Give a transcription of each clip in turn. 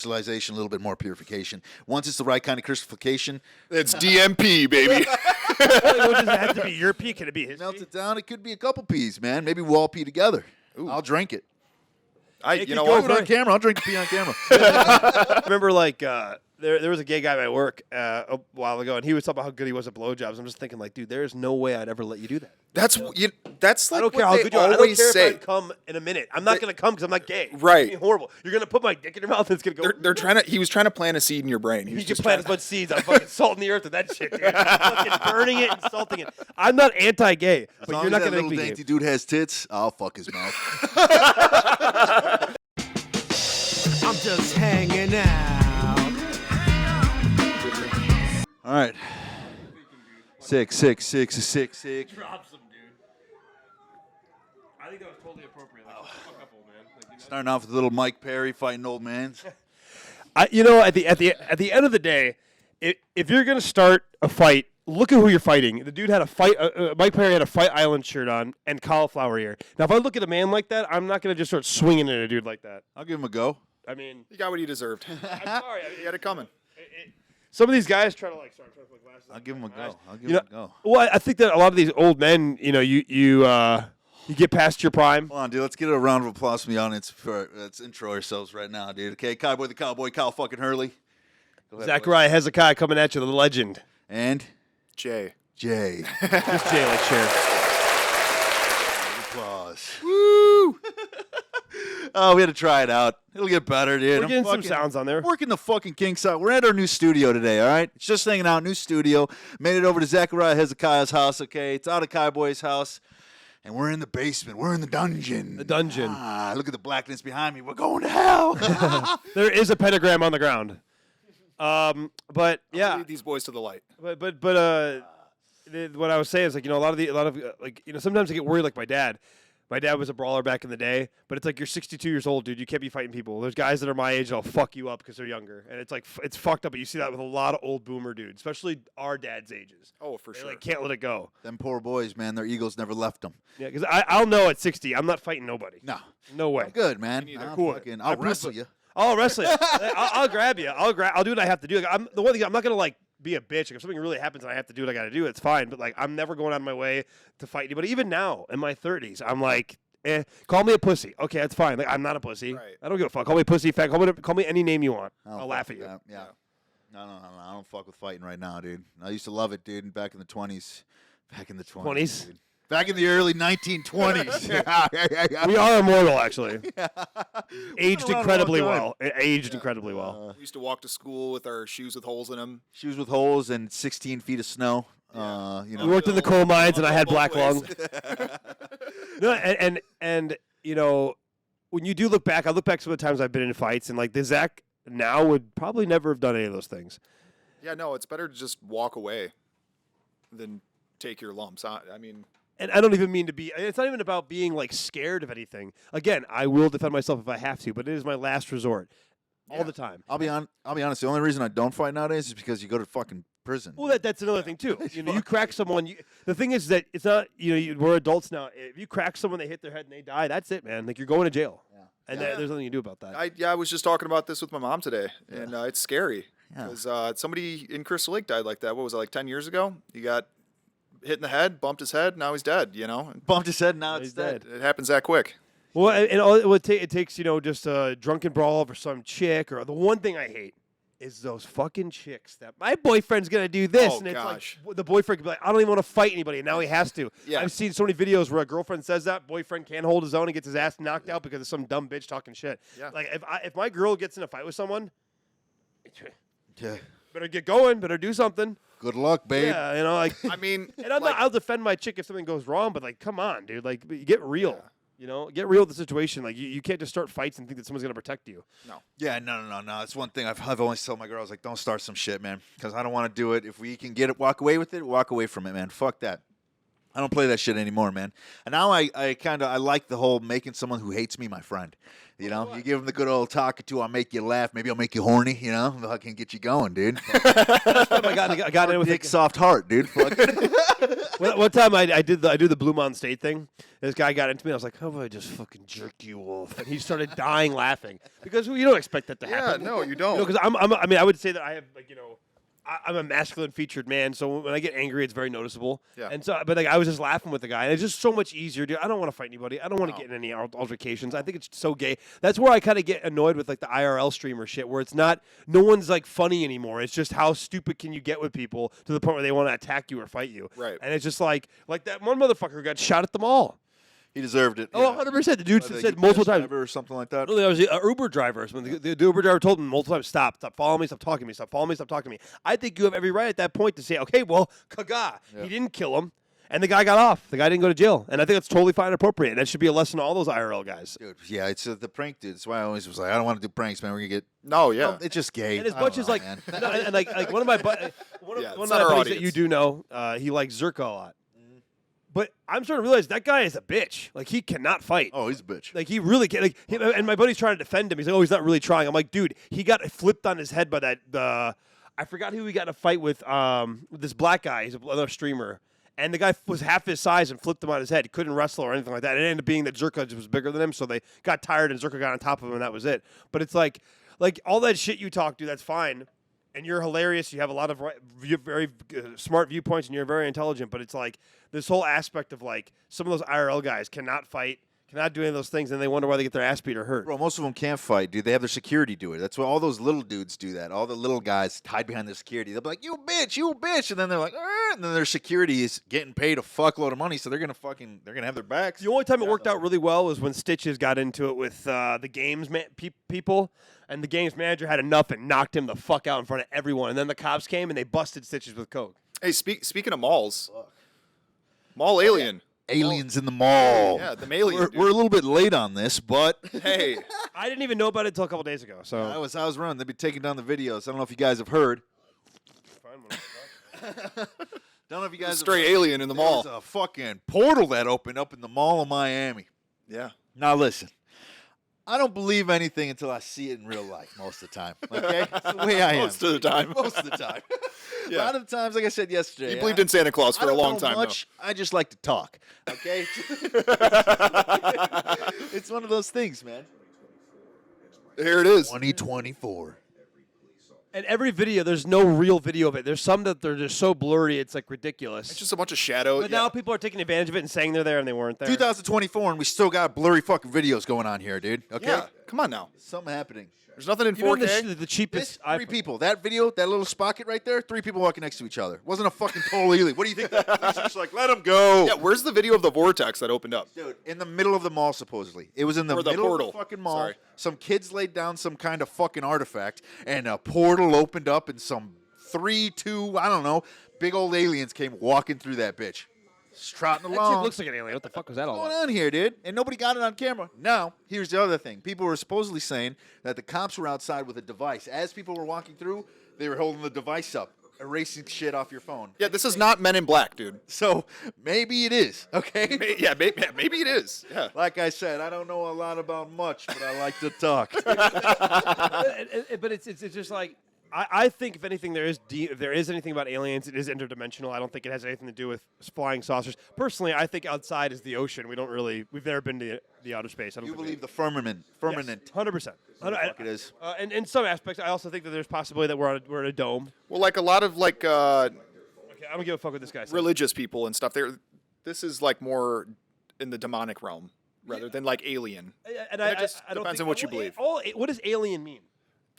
crystallization, a little bit more purification. Once it's the right kind of crystallification, it's DMP, baby. Does it have to be your pee? Can it be his melt pee? it down. It could be a couple peas, man. Maybe we'll all pee together. Ooh. I'll drink it. You know I'll what? do it on camera. I'll drink the pee on camera. Remember, like, there was a gay guy at work a while ago, and he was talking about how good he was at blowjobs. I'm just thinking, like, dude, there's no way I'd ever let you do that. That's like I don't care what how they good you are. I don't always care say. if I come in a minute. I'm not going to come because I'm not gay. Right. It's horrible. You're going to put my dick in your mouth and it's going to go. They're trying to. He was trying to plant a seed in your brain. He You was can just plant as much seeds. I'm fucking salting the earth with that shit, dude. I'm fucking burning it and salting it. I'm not anti-gay, As but long you're as not that going to little make me dainty gay. dude has tits, I'll fuck his mouth. I'm just hanging out. All right. 6, 6, 6, 6, 6. Drops him, dude. I think that was totally appropriate. Like, fuck up, old man. Starting off with little Mike Perry fighting old mans. At the end of the day, if you're gonna start a fight, look at who you're fighting. The dude had a fight. Mike Perry had a Fight Island shirt on and cauliflower ear. Now, if I look at a man like that, I'm not gonna just start swinging at a dude like that. I'll give him a go. I mean, You got what you deserved. I'm sorry. You had it coming. Some of these guys try to like. Sorry, I'm trying to put glasses on. I'll give him a go. I'll give You him know, a go. well, I think that a lot of these old men, you know, you get past your prime. Hold on, dude. Let's get a round of applause from the audience. Let's intro ourselves right now, dude. Okay, Cowboy the Cowboy, Kyle fucking Hurley. Go ahead, Zachariah Hezekiah coming at you, the legend. boys. And Jay. Jay. Just Jay, like share. Applause. Woo! Oh, we had to try it out. It'll get better, dude. We're getting some fucking sounds on there. Working the fucking kinks out. We're at our new studio today, all right? It's just hanging out, new studio. Made it over to Zachariah Hezekiah's house, okay? It's out of Cowboy's house. And we're in the basement. We're in the dungeon. The dungeon. Ah, look at the blackness behind me. We're going to hell. There is a pentagram on the ground. But yeah, Lead these boys to the light. but what I was saying is like, you know, a lot of like, you know, sometimes I get worried like my dad. My dad was a brawler back in the day, but it's like you're 62 years old, dude. You can't be fighting people. There's guys that are my age that'll fuck you up because they're younger, and it's like it's fucked up. But you see that with a lot of old boomer dudes, especially our dad's ages. Oh, for They sure. like can't let it go. Them poor boys, man. Their egos never left them. Yeah, because I'll know at 60, I'm not fighting nobody. No. No way. I'm good, man. Me neither. I'm Cool. fucking- I I'll prove wrestle it. you. I'll wrestle you. I'll grab you. I'll do what I have to do. Like, the one thing I'm not gonna like be a bitch. Like, if something really happens and I have to do what I got to do, it's fine. But like, I'm never going out of my way to fight anybody. Even now in my 30s, I'm like, call me a pussy. Okay, that's fine. Like, I'm not a pussy. Right. I don't give a fuck. Call me a pussy. Fat. Call me any name you want. I don't I'll fuck laugh at with you. that. Yeah. No. I don't fuck with fighting right now, dude. I used to love it, dude, back in the 20s. Back in the 20s. 20s? Dude. Back in the early 1920s. Yeah. We are immortal, actually. Aged around a incredibly long well. Aged incredibly well. We used to walk to school with our shoes with holes in them. Shoes with holes and 16 feet of snow. You We know. worked in the coal mines, and I had Both black ways. lung. No, and you know, when you do look back, I look back some of the times I've been in fights, and like the Zach now would probably never have done any of those things. Yeah, no, it's better to just walk away than take your lumps. I mean, And I don't even mean to be. It's not even about being like scared of anything. Again, I will defend myself if I have to, but it is my last resort, all the time. I'll be honest. The only reason I don't fight nowadays is because you go to fucking prison. Well, that's another thing too. You know, you crack someone. The thing is that it's not. You know, we're adults now. If you crack someone, they hit their head and they die. That's it, man. Like, you're going to jail. Yeah. And Yeah. there's nothing you do about that. I was just talking about this with my mom today, and it's scary Yeah. because somebody in Crystal Lake died like that. What was it, like 10 years ago? He got hit in the head, bumped his head, now he's dead. You know, Bumped his head, now He's it's dead. it happens that quick. Well, and all it takes, you know, just a drunken brawl over some chick. Or the one thing I hate is those fucking chicks that my boyfriend's gonna do this, Oh, and it's gosh. like the boyfriend can be like, I don't even want to fight anybody, and now he has to. Yeah. I've seen so many videos where a girlfriend says that boyfriend can't hold his own and gets his ass knocked out because of some dumb bitch talking shit. Yeah. Like if my girl gets in a fight with someone, Yeah. better get going, better do something. Good luck, babe. Yeah, you know, like. I mean, And I'm like, not, I'll defend my chick if something goes wrong, but like, come on, dude. Like, get real. Yeah. You know, get real with the situation. Like, you can't just start fights and think that someone's gonna protect you. Yeah, no. That's one thing I've always told my girls, like, don't start some shit, man, because I don't want to do it. If we can get it, walk away with it, walk away from it, man. Fuck that. I don't play that shit anymore, man. And now I like the whole making someone who hates me my friend. You know, you give them the good old talking to, I'll make you laugh. Maybe I'll make you horny, you know. I can get you going, dude. I got in with Big soft heart, dude. Fuck. One time I do the Blue Mountain State thing. This guy got into me. I was like, "How about I just fucking jerk you off?" And he started dying laughing because you don't expect that to happen. no, you don't. Because I mean, I would say that I have I'm a masculine featured man, so when I get angry, it's very noticeable. Yeah. And so, but I was just laughing with the guy, and it's just so much easier, dude. I don't want to fight anybody. I don't want to get in any altercations. I think it's so gay. That's where I kind of get annoyed with like the IRL streamer shit, where it's not no one's like funny anymore. It's just how stupid can you get with people to the point where they want to attack you or fight you. Right. And it's just like that one motherfucker who got shot at the mall. He deserved it. Oh, 100%. The dude said multiple times. Or something like that. No, there was an Uber driver. When the Uber driver told him multiple times, stop following me, stop talking to me, stop following me, stop talking to me. I think you have every right at that point to say, okay, well, kaga. Yeah. He didn't kill him, and the guy got off. The guy didn't go to jail. And I think that's totally fine and appropriate. And that should be a lesson to all those IRL guys. Dude, yeah, it's the prank dude. That's why I always was like, I don't want to do pranks, man. We're going to get... No, yeah. It's just gay. And as I don't much as know, like, man. no, and like one of my one Yeah, of it's my not our buddies that audience. you do know, he likes Zerko a lot. But I'm starting to realize that guy is a bitch. Like he cannot fight. Oh, he's a bitch. Like he really can. And my buddy's trying to defend him. He's like, "Oh, he's not really trying." I'm like, "Dude, he got flipped on his head by that. I forgot who he got in a fight with. With this black guy. He's another streamer, and the guy was half his size and flipped him on his head. He couldn't wrestle or anything like that. It ended up being that Zerka was bigger than him, so they got tired and Zerka got on top of him, and that was it. But it's like all that shit you talk, dude. That's fine. And you're hilarious. You have a lot of very smart viewpoints, and you're very intelligent. But it's like this whole aspect of like some of those IRL guys cannot fight, cannot do any of those things, and they wonder why they get their ass beat or hurt. Bro, most of them can't fight, dude. They have their security do it. That's why all those little dudes do that. All the little guys hide behind their security. They'll be like, you bitch. And then they're like, and then their security is getting paid a fuckload of money, so they're gonna have their backs. The only time it worked out really well was when Stitches got into it with the games people, and the games manager had enough and knocked him the fuck out in front of everyone. And then the cops came and they busted Stitches with coke. Hey, speaking of malls, Mall Alien. Aliens in the mall. Yeah, the alien. We're a little bit late on this, but Hey, I didn't even know about it until a couple days ago. So I was running. They've been taking down the videos. I don't know if you guys have heard. Don't know if you guys stray have heard. alien in the mall. There's a fucking portal that opened up in the mall of Miami. Yeah. Now listen, I don't believe anything until I see it in real life most of the time. Okay, that's the way I am. Most of the time. Most of the time. A Yeah. lot of the times, like I said yesterday, You believed in Santa Claus I for a don't long know time, much. I just like to talk. Okay, it's one of those things, man. though. Here it is. 2024. and every video, there's no real video of it. There's some that they're just so blurry, it's like ridiculous. It's just a bunch of shadow. But yeah. now people are taking advantage of it and saying they're there and they weren't there. 2024, and we still got blurry fucking videos going on here, dude. Okay, Yeah. Come on now. something happening. There's nothing in Even 4K. the This cheapest three iPhone. people. That video, that little spocket right there, three people walking next to each other. Wasn't a fucking total alien. What do you think? It's just like, let them go. Yeah, where's the video of the vortex that opened up? Dude, in the middle of the mall, supposedly. It was in the Or the middle portal. of the fucking mall. Sorry. Some kids laid down some kind of fucking artifact, and a portal opened up, and some 3, 2, I don't know, big old aliens came walking through that bitch. Just trotting That chick along. looks like an alien. What the fuck was that all What's about? going on here, dude? And nobody got it on camera. Now, here's the other thing. People were supposedly saying that the cops were outside with a device. As people were walking through, they were holding the device up, erasing shit off your phone. Yeah, this is not Men in Black, dude. So maybe it is, okay? Yeah, maybe it is. Yeah. Like I said, I don't know a lot about much, but I like to talk. But it's just like I think if anything if there is anything about aliens, it is interdimensional. I don't think it has anything to do with flying saucers. Personally, I think outside is the ocean. We've never been to the outer space. I don't You think believe the firmament. 100%. Fuck it is. And in some aspects, I also think that there's possibility that we're in a dome. Well, like a lot of like Okay, I don't give a fuck what this guy says. religious people and stuff. This is like more in the demonic realm rather than like alien. And it just I don't depends think- on what you believe. What does alien mean?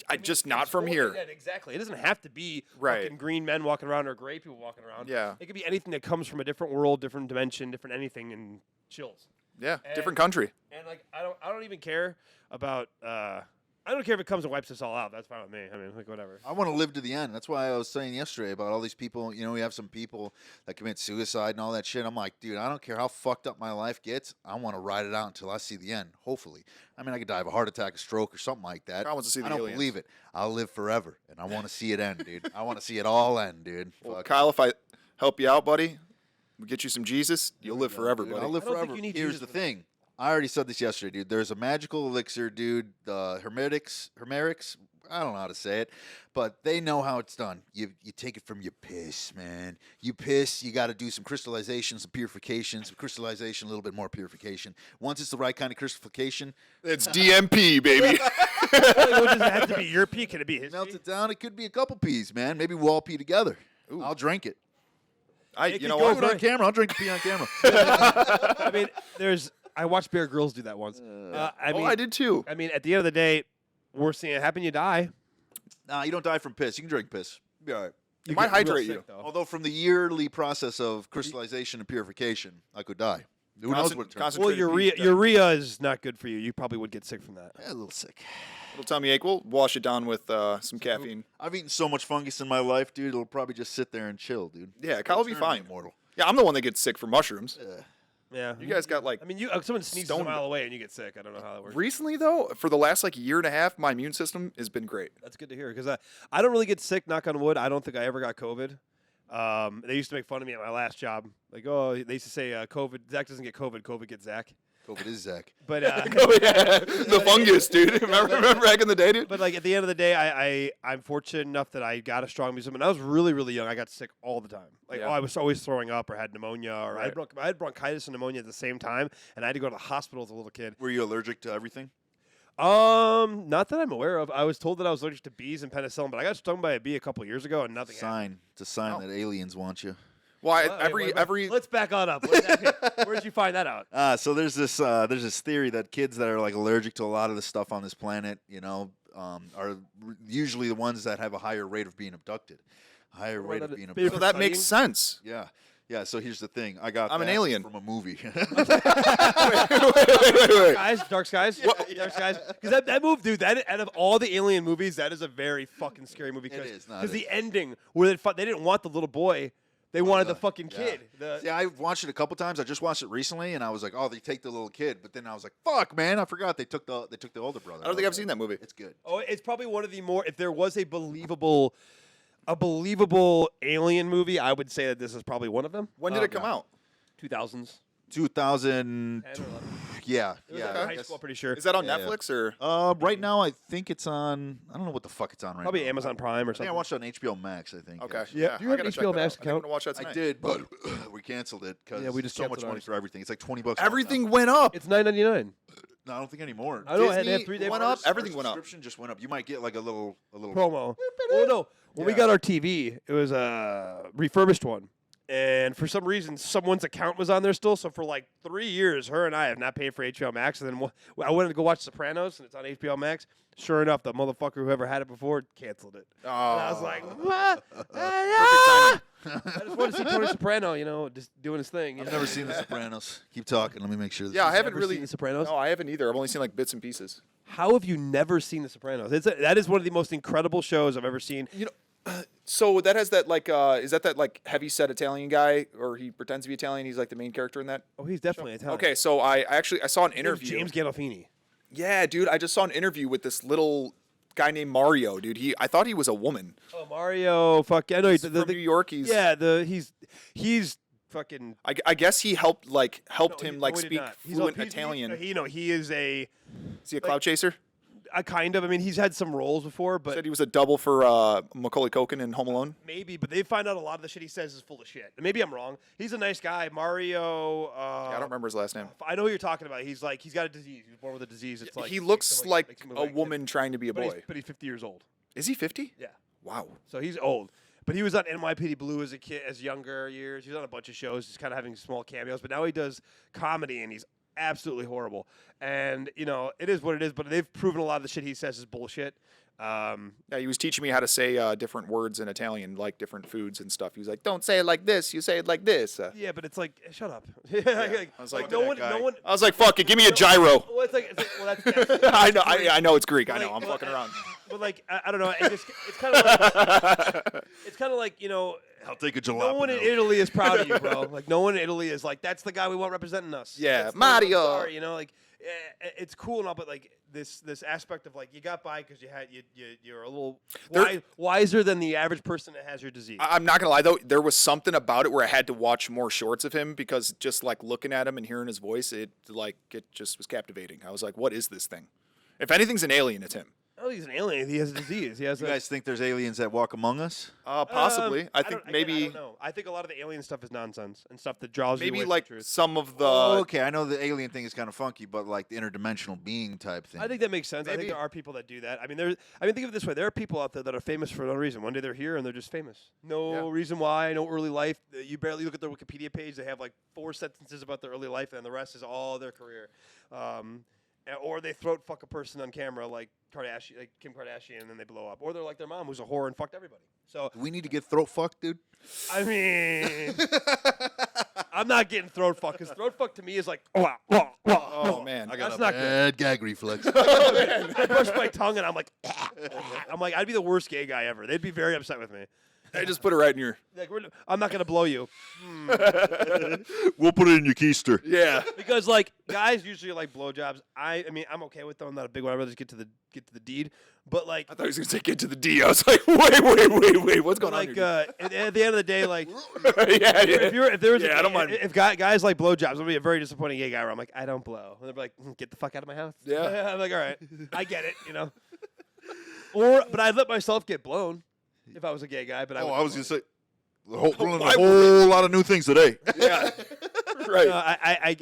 I just not from here. Yeah, exactly. It doesn't have to be Right. fucking green men walking around or gray people walking around. Yeah. It could be anything that comes from a different world, different dimension, different anything, and chills. Yeah, And- different country. And like I don't even care about I don't care if it comes and wipes us all out. That's fine with me. I mean, like whatever. I want to live to the end. That's why I was saying yesterday about all these people. You know, we have some people that commit suicide and all that shit. I'm like, dude, I don't care how fucked up my life gets. I want to ride it out until I see the end, hopefully. I mean, I could die of a heart attack, a stroke, or something like that. I want to see the I don't aliens. believe it. I'll live forever, and I want to see it end, dude. I want to see it all end, dude. Well, Fuck. Kyle, if I help you out, buddy, we get you some Jesus, you'll live forever, Dude, buddy. I'll live I don't think forever. you need Here's Jesus the for that. thing. I already said this yesterday, dude. There's a magical elixir, dude. The Hermetics. I don't know how to say it, but they know how it's done. You take it from your piss, man. You piss, you got to do some crystallization, some purification, some crystallization, a little bit more purification. Once it's the right kind of crystallization, It's DMP, baby. Does it have to be your pee? Can it be his melt pee? it down. It could be a couple peas, man. Maybe we'll all pee together. I'll drink it. You could know go I'll what? do it on camera. I'll drink the pee on camera. I mean, I watched Bear Grylls do that once. I did too. I mean, at the end of the day, worst thing that happen, you die. Nah, you don't die from piss. You can drink piss. Be all right. It might get real hydrate sick, you. though. Although from the yearly process of crystallization and purification, I could die. Who knows what it turns Concentrated Well, pee, urea is not good for you. You probably would get sick from that. a little sick. Little tummy ache. We'll wash it down with some caffeine. I've eaten so much fungus in my life, dude. It'll probably just sit there and chill, dude. Yeah, Kyle will be Turn me fine. Immortal. Yeah, I'm the one that gets sick from mushrooms. Yeah. You guys got like I mean, someone sneezes a stoned. mile away and you get sick. I don't know how that works. recently though. For the last like year and a half, my immune system has been great. That's good to hear because I don't really get sick. Knock on wood. I don't think I ever got COVID. They used to make fun of me at my last job. Like, oh, they used to say COVID. Zach doesn't get COVID. COVID gets Zach. COVID is Zach. But Oh yeah, the fungus, dude. Remember back in the day, dude? but like at the end of the day, I'm fortunate enough that I got a strong immune system. And I was really really young. I got sick all the time. Like Yeah. I was always throwing up or had pneumonia or Right. I had bronchitis and pneumonia at the same time, and I had to go to the hospital as a little kid. Were you allergic to everything? Not that I'm aware of. I was told that I was allergic to bees and penicillin, but I got stung by a bee a couple years ago and nothing happened. It's a sign Oh. that aliens want you. Well, Wait, every let's back on up. Where'd you find that out? So there's this theory that kids that are like allergic to a lot of the stuff on this planet, usually the ones that have a higher rate of being abducted. Higher rate of being So abducted. so that makes sense. Yeah. Yeah, so here's the thing. I'm an alien. from a movie. Wait. Dark Skies? Dark Skies? Because that movie, dude, that out of all the alien movies, that is a very fucking scary movie. It is, no, it Because the is. ending, where they didn't want the little boy, they wanted the fucking kid. Yeah, I watched it a couple times. I just watched it recently, and I was like, "Oh, they take the little kid," but then I was like, "Fuck, man, I forgot they took the older brother." I don't think I've seen that movie. It's good. Oh, it's probably one of the more. If there was a believable alien movie, I would say that this is probably one of them. When did it come out? 2000s. 2000. 10 or 11. Yeah, It was yeah. like I high guess. school, I'm pretty sure. Is that on Yeah, yeah. Netflix or? Right now, I think it's on. I don't know what the fuck it's on right Probably now. Amazon Prime or I think something. I watched it on HBO Max. I think. Okay. actually. Yeah. Do you I have gotta HBO check that Max out. I think I'm account? gonna watch that I tonight. did, but we canceled it because Yeah, we just so much canceled money ours. for everything. It's like $20 a month Everything now. went up. It's $9.99. No, I don't think anymore. I know. They Disney have 3 days went up. Everything went up. Subscription just went up. You might get like a little promo. Oh no! When we Yeah. got our TV, it was a refurbished one, and for some reason, someone's account was on there still. So for like 3 years, her and I have not paid for HBO Max. And then I wanted to go watch Sopranos, and it's on HBO Max. Sure enough, the motherfucker whoever had it before canceled it. Oh. And I was like, what? I just want to see Tony Soprano, just doing his thing. you I've know? never seen The Sopranos. Keep talking. Let me make sure. Yeah, I haven't Never really. seen The Sopranos? No, I haven't either. I've only seen like bits and pieces. How have you never seen The Sopranos? That is one of the most incredible shows I've ever seen. So that has that like is that like heavy set Italian guy, or he pretends to be Italian? He's like the main character in that. Oh, he's definitely Italian. Okay, so I saw an His name's interview. James Gandolfini. Yeah, dude, I just saw an interview with this little guy named Mario, dude. I thought he was a woman. Oh, Mario. Fuck. I know. He's from New York. He's He's fucking. I guess he helped no, him he- like no, he did speak not. fluent He's Italian. He is a Is he a cloud chaser? kind of. I mean, he's had some roles before, but Said he was a double for Macaulay Culkin in Home Alone. maybe. But they find out a lot of the shit he says is full of shit. Maybe I'm wrong. He's a nice guy, Mario. Yeah, I don't remember his last name. I know who you're talking about. He's got a disease. He was born with a disease. It's like He looks makes like him a woman trying to be a but boy. he's 50 years old. Is he 50? Yeah. Wow. So he's old. But he was on NYPD Blue as a kid, as younger years. He was on a bunch of shows, just kind of having small cameos. But now he does comedy, and he's absolutely horrible. And, it is what it is. But they've proven a lot of the shit he says is bullshit. Yeah, he was teaching me how to say different words in Italian, like different foods and stuff. He was like, "Don't say it like this. You say it like this." Yeah, but it's like, shut up. I was like, no one. I was like, "Fuck it, give me a gyro." Well, it's like well, that's I know, I know it's Greek. I know, Like, I'm well, fucking around. But like, I don't know. It's kind of like, it's kind of like I'll take a jalapeno. no one in Italy is proud of you, bro. Like, no one in Italy is like, that's the guy we want representing us. Yeah, That's the Mario. star, it's cool and all, but like this aspect of like you got by because you're a little wiser than the average person that has your disease. I'm not gonna lie though, there was something about it where I had to watch more shorts of him because just like looking at him and hearing his voice, it just was captivating. I was like, "What is this thing?" If anything's an alien, it's him. I don't think he's an alien. He has a disease. He has You a, guys think there's aliens that walk among us? Possibly. I think I maybe don't know. I think a lot of the alien stuff is nonsense and stuff that draws you maybe away like from the truth. some of the. Oh, okay, I know the alien thing is kind of funky, but like the interdimensional being type thing. I think that makes sense. I think Maybe. there are people that do that. I mean, think of it this way: there are people out there that are famous for no reason. One day they're here and they're just famous. No reason why. No early life. You barely look at their Wikipedia page. They have like 4 sentences about their early life, and the rest is all their career. Or they throat fuck a person on camera like Kardashian, like Kim Kardashian, and then they blow up. Or they're like their mom, who's a whore and fucked everybody. So Do we need to get throat fucked, dude? I mean, I'm not getting throat fucked because throat fuck to me is like, Oh man. I got That's a not good. bad gag reflex. I brush my tongue and I'm like, I'd be the worst gay guy ever. They'd be very upset with me. I just put it right in your. Like, I'm not gonna blow you We'll put it in your keister. Yeah. because like guys usually like blowjobs. I mean I'm okay with them. I'm not a big one. I'd rather just get to the deed. But like, I thought he was gonna say get to the D. I was like, wait, what's going on like here? at the end of the day, like Yeah. if there was Yeah, I don't mind. if guys like blowjobs, I'm gonna be a very disappointing gay guy where I'm like, I don't blow. And they're like, get the fuck out of my house. Yeah. I'm like, all right, I get it, but I'd let myself get blown if I was a gay guy. But I was gonna say, learning Why a whole lot of new things today. Yeah. Right. I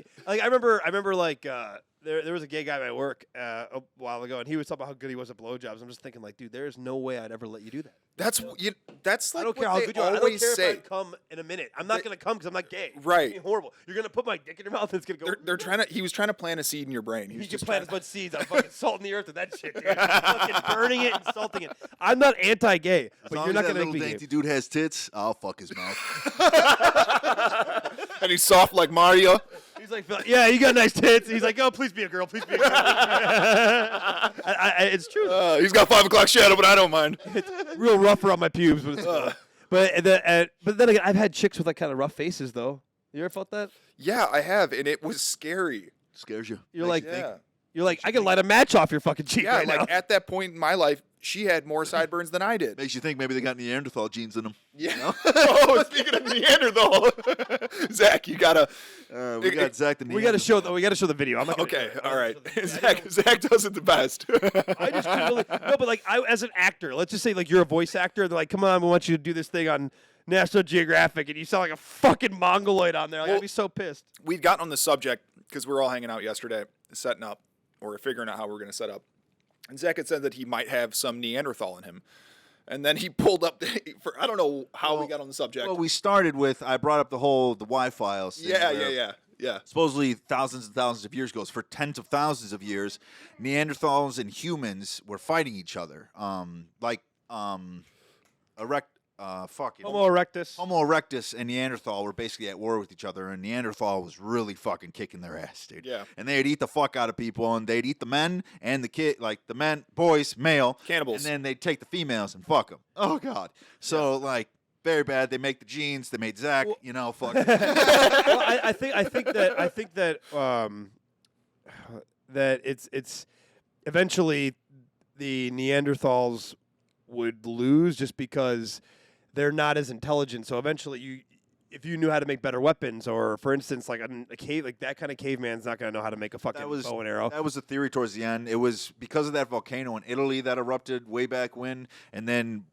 remember like there was a gay guy at my work a while ago, and he was talking about how good he was at blowjobs. I'm just thinking like, dude, there's no way I'd ever let you do that. That's I like don't care what how they good you are. I don't always care say. if I come in a minute. I'm not gonna come because I'm not gay. Right. It's gonna be horrible. You're gonna put my dick in your mouth and it's gonna go. They're trying to. He was trying to plant a seed in your brain. He You was can just plant trying as much seeds. I'm fucking salting the earth with that shit, dude. Fucking burning it and salting it. I'm not anti-gay, As but long you're as not that gonna little make me dainty gay. dude has tits, I'll fuck his mouth. and he's soft like Mario. He's like, yeah, you got nice tits. He's like, oh, please be a girl, please be a girl. It's true. He's got 5 o'clock shadow, but I don't mind. It's real rough around my pubes, but it's cool. But then again, I've had chicks with like kind of rough faces though. You ever felt that? Yeah, I have, and it was scary. Scares you. You're like, Yeah. I can light a match off your fucking cheek Yeah, right like now. at that point in my life, she had more sideburns than I did. Makes you think maybe they got Neanderthal genes in them. Yeah. Oh, speaking of Neanderthal, Zach, you gotta. We got Zach the Neanderthal. We got to show the video. I'm not gonna Okay, do it. all right. I'm not gonna show the video. Zach does it the best. I just couldn't really, no, but like as an actor, let's just say like you're a voice actor. They're like, come on, we want you to do this thing on National Geographic, and you sound like a fucking mongoloid on there. Like, I'd be so pissed. We'd gotten on the subject because we were all hanging out yesterday, setting up or figuring out how we were going to set up. And Zach had said that he might have some Neanderthal in him. And then he pulled up, I don't know how we got on the subject. Well, we started with, I brought up the Y-files thing. Yeah. Supposedly thousands and thousands of years ago, for tens of thousands of years, Neanderthals and humans were fighting each other. Homo erectus. Homo erectus and Neanderthal were basically at war with each other, and Neanderthal was really fucking kicking their ass, dude. Yeah. And they'd eat the fuck out of people, and they'd eat the men and the kid, like the men, boys, male. Cannibals. And then they'd take the females and fuck them. Oh, God. So, like, very bad. They make the genes. They made Zach, fuck. Well, I think that that it's eventually the Neanderthals would lose just because they're not as intelligent. So eventually, if you knew how to make better weapons, or for instance, like a cave, like that kind of caveman's not gonna know how to make a fucking bow and arrow. That was the theory towards the end. It was because of that volcano in Italy that erupted way back when, and then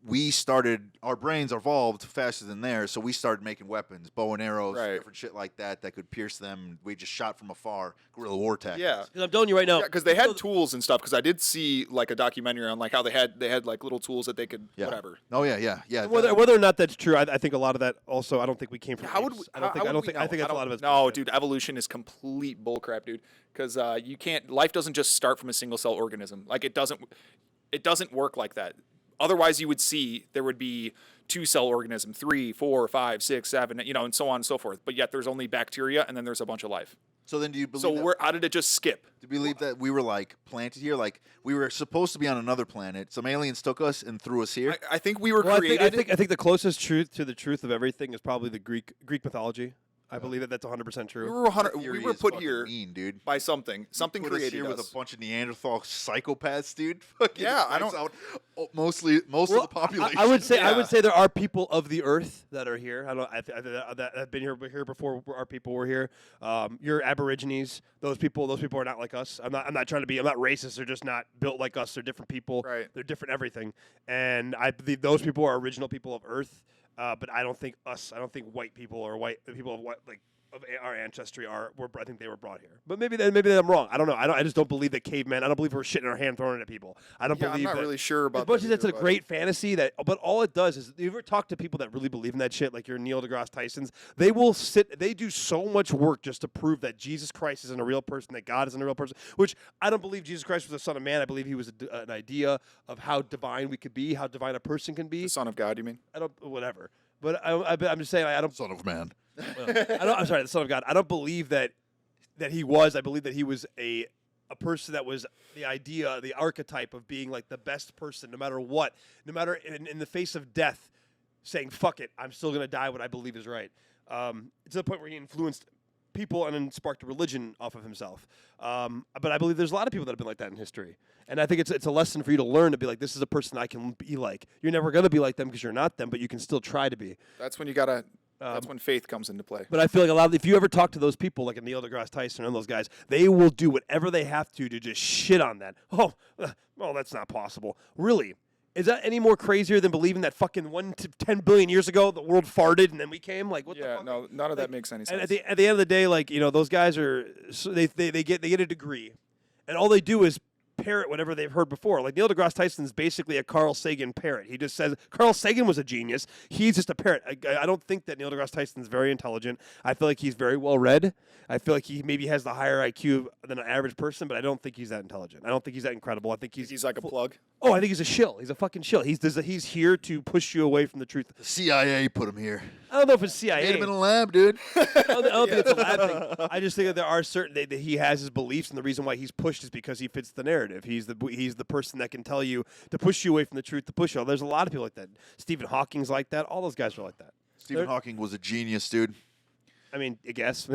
our brains evolved faster than theirs, so we started making weapons, bow and arrows, Right. different shit like that could pierce them. We just shot from afar, guerrilla war tactics. Yeah. Because I'm telling you right now, Because they had tools and stuff. Because I did see like a documentary on like how they had like little tools that they could Yeah. whatever. Oh yeah. whether or not that's true, I think a lot of that also. I don't think we came from. How would apes. we? I don't think. how I would don't we think. know? I think that's a lot of it. No, dude, evolution is complete bullcrap, dude. Because you can't. Life doesn't just start from a single cell organism. Like it doesn't work like that. Otherwise, you would see there would be 2-cell organism, 3, 4, 5, 6, 7, and so on and so forth. But yet there's only bacteria, and then there's a bunch of life. So then, do you believe? So how did it just skip? Do you believe that we were like planted here? Like we were supposed to be on another planet. Some aliens took us and threw us here. I think we were Well, created. I think the closest truth to the truth of everything is probably the Greek mythology. I believe that that's 100% true. We were put here mean, dude. by something. Something Put us created here us. with a bunch of Neanderthal psychopaths, dude. Fucking Yeah, I wipes don't- out most of the population. I would say Yeah. there are people of the earth that are here. That have been here before our people were here. Your Aborigines, those people are not like us. I'm not trying to be. I'm not racist. They're just not built like us. They're different people. Right. They're different everything. And I believe those people are original people of Earth. But I don't think white people or people of our ancestry I think they were brought here. But maybe I'm wrong. I don't know. I just don't believe that cavemen. I don't believe we're shitting our hand throwing it at people. I don't Yeah, believe. I'm not really sure about as much that as that's either, a but- great fantasy but all it does is, you ever talk to people that really believe in that shit, like your Neil deGrasse Tysons? They do so much work just to prove that Jesus Christ isn't a real person, that God isn't a real person, which I don't believe Jesus Christ was the Son of Man. I believe he was an idea of how divine we could be, how divine a person can be. The Son of God, you mean? I don't, whatever. But I'm just saying, I don't. Son of man. I'm sorry, the Son of God. I don't believe that he was. I believe that he was a person that was the idea, the archetype of being like the best person, no matter what, no matter in the face of death, saying "fuck it, I'm still gonna die what I believe is right." To the point where he influenced people and then sparked a religion off of himself. But I believe there's a lot of people that have been like that in history, and I think it's a lesson for you to learn to be like, this is a person I can be like. You're never gonna be like them because you're not them, but you can still try to be. That's when you gotta. That's when faith comes into play. But I feel like if you ever talk to those people, like a Neil deGrasse Tyson and those guys, they will do whatever they have to just shit on that. Oh, that's not possible. Really? Is that any more crazier than believing that fucking 1 to 10 billion years ago the world farted and then we came? Like, what the Yeah, fuck? no, none of that makes any And sense. at the end of the day, like, those guys are they get a degree, and all they do is parrot whatever they've heard before. Like Neil deGrasse Tyson's basically a Carl Sagan parrot. He just says Carl Sagan was a genius. He's just a parrot. I don't think that Neil deGrasse Tyson's very intelligent. I feel like he's very well read. I feel like he maybe has the higher IQ than an average person, but I don't think he's that intelligent. I don't think he's that incredible. I think He's like a plug. Oh, I think he's a shill. He's a fucking shill. He's here to push you away from the truth. The CIA put him here. I don't know if it's CIA. Made him in a lab, dude. I don't think it's a lab thing. I just think that there are certain that he has his beliefs, and the reason why he's pushed is because he fits the narrative. He's the person that can tell you to push you away from the truth, to push you. There's a lot of people like that. Stephen Hawking's like that. All those guys are like that. Stephen Hawking was a genius, dude. I mean, I guess.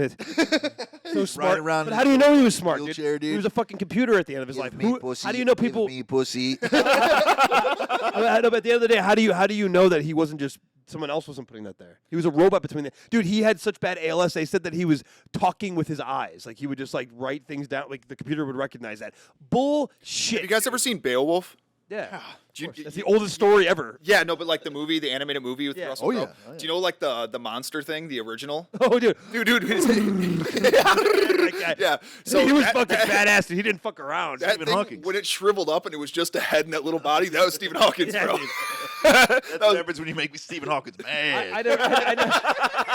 So smart. around But how do you know he was smart, wheelchair, dude? He dude. was a fucking computer at the end of his life. How do you know people? Give me pussy. I know, but at the end of the day, how do you know that he wasn't just someone else wasn't putting that there? He was a robot between the dude. He had such bad ALS. They said that he was talking with his eyes. Like he would just like write things down. Like the computer would recognize that. Bullshit. Have you guys ever seen Beowulf? Yeah. Do you- Of course. That's the oldest story ever. Yeah, no, but like the movie, the animated movie with Yeah. Russell Oh, Crowe. yeah. Oh, yeah. Do you know like the monster thing, the original? Oh, dude. Dude. Yeah. So he was that- fucking that- badass, dude. He didn't fuck around. That Stephen thing, Hawking. when it shriveled up and it was just a head and that little body, that was Stephen Hawkins, Yeah, bro. dude. That's what happens when you make me Stephen Hawking's man. I know.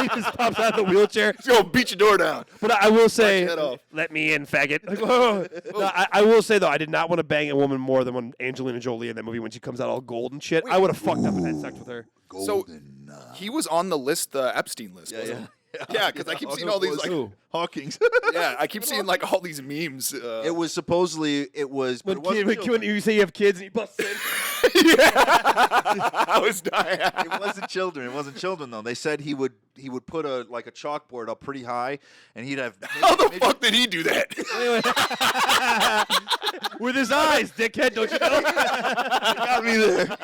He just pops out of the wheelchair. Let's go beat your door down. But I will say, your head off. let me in, faggot. Like, whoa. No, I will say, though, I did not want to bang a woman more than when Angelina Jolie in that movie, when she comes out all gold and shit. I would have fucked up and had sex with her. Golden. He was on the list, the Epstein list, wasn't he? Yeah, because I keep seeing all these, like, Hawking's. yeah, I keep seeing, like, all these memes. It was supposedly, but When, it wasn't when children. you say you have kids and he busts in. I was dying. It wasn't children. It wasn't children though. They said he would put a chalkboard up pretty high, and he'd have. How the fuck did he do that? With his eyes, dickhead, don't you know? got me there.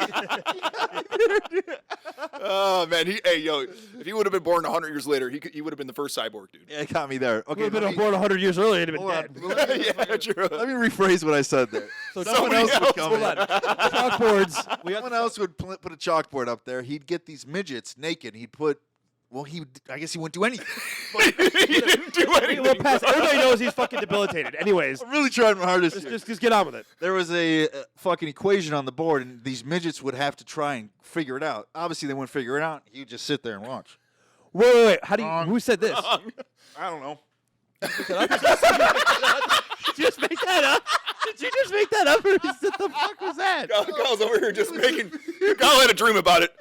Oh, man. If he would have been born 100 years later, he would have been the first cyborg, dude. Yeah, it got me there. Okay, Would have been born 100 years earlier, he'd have been hold dead. on. Let me Yeah, true. rephrase what I said there. So Someone else would come hold in. on. Chalkboards. Someone else would put a chalkboard up there. He'd get these midgets naked. He'd put. Well, I guess he wouldn't do anything. He didn't do anything. Well, pass. Everybody knows he's fucking debilitated. Anyways, I'm really trying my hardest here. just get on with it. There was a fucking equation on the board, and these midgets would have to try and figure it out. Obviously, they wouldn't figure it out. He'd just sit there and watch. Wait. How do you? Who said this? I don't know. Did you just make that up? Did you just make that up? Or what the fuck was that? Kyle's over here just making. Kyle had a dream about it.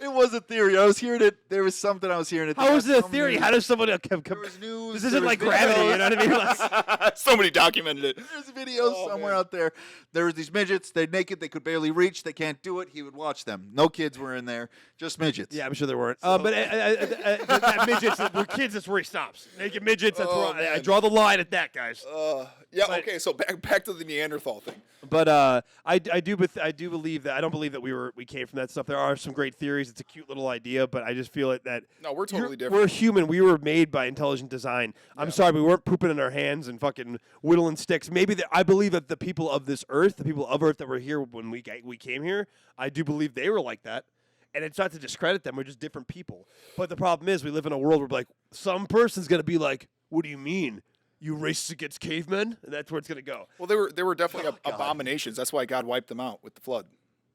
It was a theory. I was hearing it. There was something I was hearing. How is it a theory? How does someone come? There was news. This there isn't was like Gravity, you know what I mean? Like, Somebody documented it. There's videos somewhere out there. There was these midgets. They're naked. They could barely reach. They can't do it. He would watch them. No kids were in there. Just midgets. yeah, I'm sure there weren't. But that midgets, we're kids. That's where he stops. Naked midgets. That's Oh, where I man. draw the line at that, guys. Yeah. But- Okay. So back to the Neanderthal thing. But I do believe that I don't believe that we came from that stuff. There are some great theories. It's a cute little idea, but I just feel that No, we're totally different. We're human. We were made by intelligent design. I'm sorry, we weren't pooping in our hands and fucking whittling sticks. Maybe I believe that the people of this earth, the people of Earth that were here when we came here, I do believe they were like that. And it's not to discredit them. We're just different people. But the problem is we live in a world where like some person's gonna be like, "What do you mean? You racist against cavemen?" And that's where it's gonna go. Well, they were definitely abominations. That's why God wiped them out with the flood.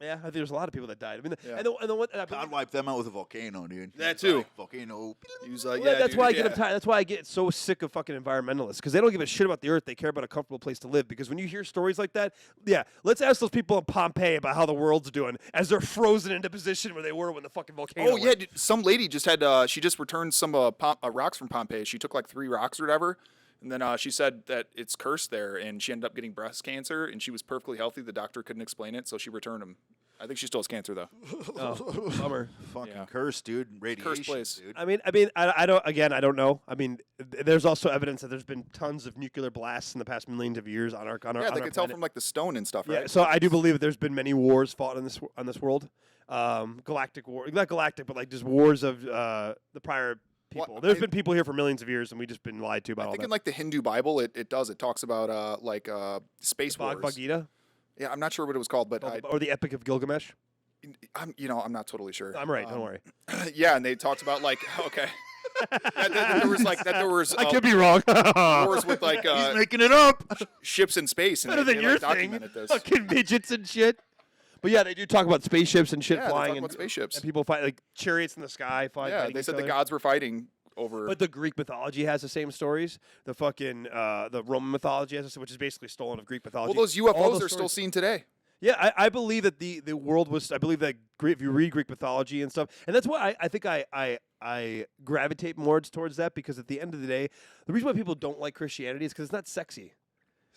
Yeah, I think there's a lot of people that died. I mean, Yeah. and the one, God wiped them out with a volcano, dude. That He was too. like, volcano. He was like, well, yeah, that's dude, why I yeah. get that's why I get so sick of fucking environmentalists because they don't give a shit about the earth. They care about a comfortable place to live. Because when you hear stories like that, yeah, let's ask those people in Pompeii about how the world's doing as they're frozen into position where they were when the fucking volcano. Oh yeah, went. dude, some lady just had she just returned some rocks from Pompeii. She took like 3 rocks or whatever, and then she said that it's cursed there, and she ended up getting breast cancer, and she was perfectly healthy. The doctor couldn't explain it, so she returned them. I think she still has cancer though. Oh, bummer. Fucking Yeah. cursed, dude. Radiation, place. dude. I mean, I don't. Again, I don't know. I mean, there's also evidence that there's been tons of nuclear blasts in the past millions of years on our Yeah, on they our could tell planet. from like the stone and stuff, Yeah, right? so I do believe that there's been many wars fought on this world, galactic war, not galactic, but like just wars of the prior people. There's been people here for millions of years, and we've just been lied to about I all think that. in like the Hindu Bible, it talks about space wars. Bhagavad Gita Yeah, I'm not sure what it was called, but or the Epic of Gilgamesh. I'm not totally sure. I'm right. Don't worry. Yeah, and they talked about like okay. Yeah, there was I could be wrong. wars with like He's making it up. ships in space, and Better they, than they, your like, thing. documented this. Fucking midgets and shit. But yeah, they do talk about spaceships and shit Yeah, they flying talk and about spaceships. and people fight like chariots in the sky. Yeah, they said the gods were fighting over. But the Greek mythology has the same stories. The fucking the Roman mythology has, which is basically stolen of Greek mythology. well, those All UFOs those are still stories- seen today. Yeah, I believe that the world was. I believe that if you read Greek mythology and stuff, and that's why I think I gravitate more towards that because at the end of the day, the reason why people don't like Christianity is because it's not sexy.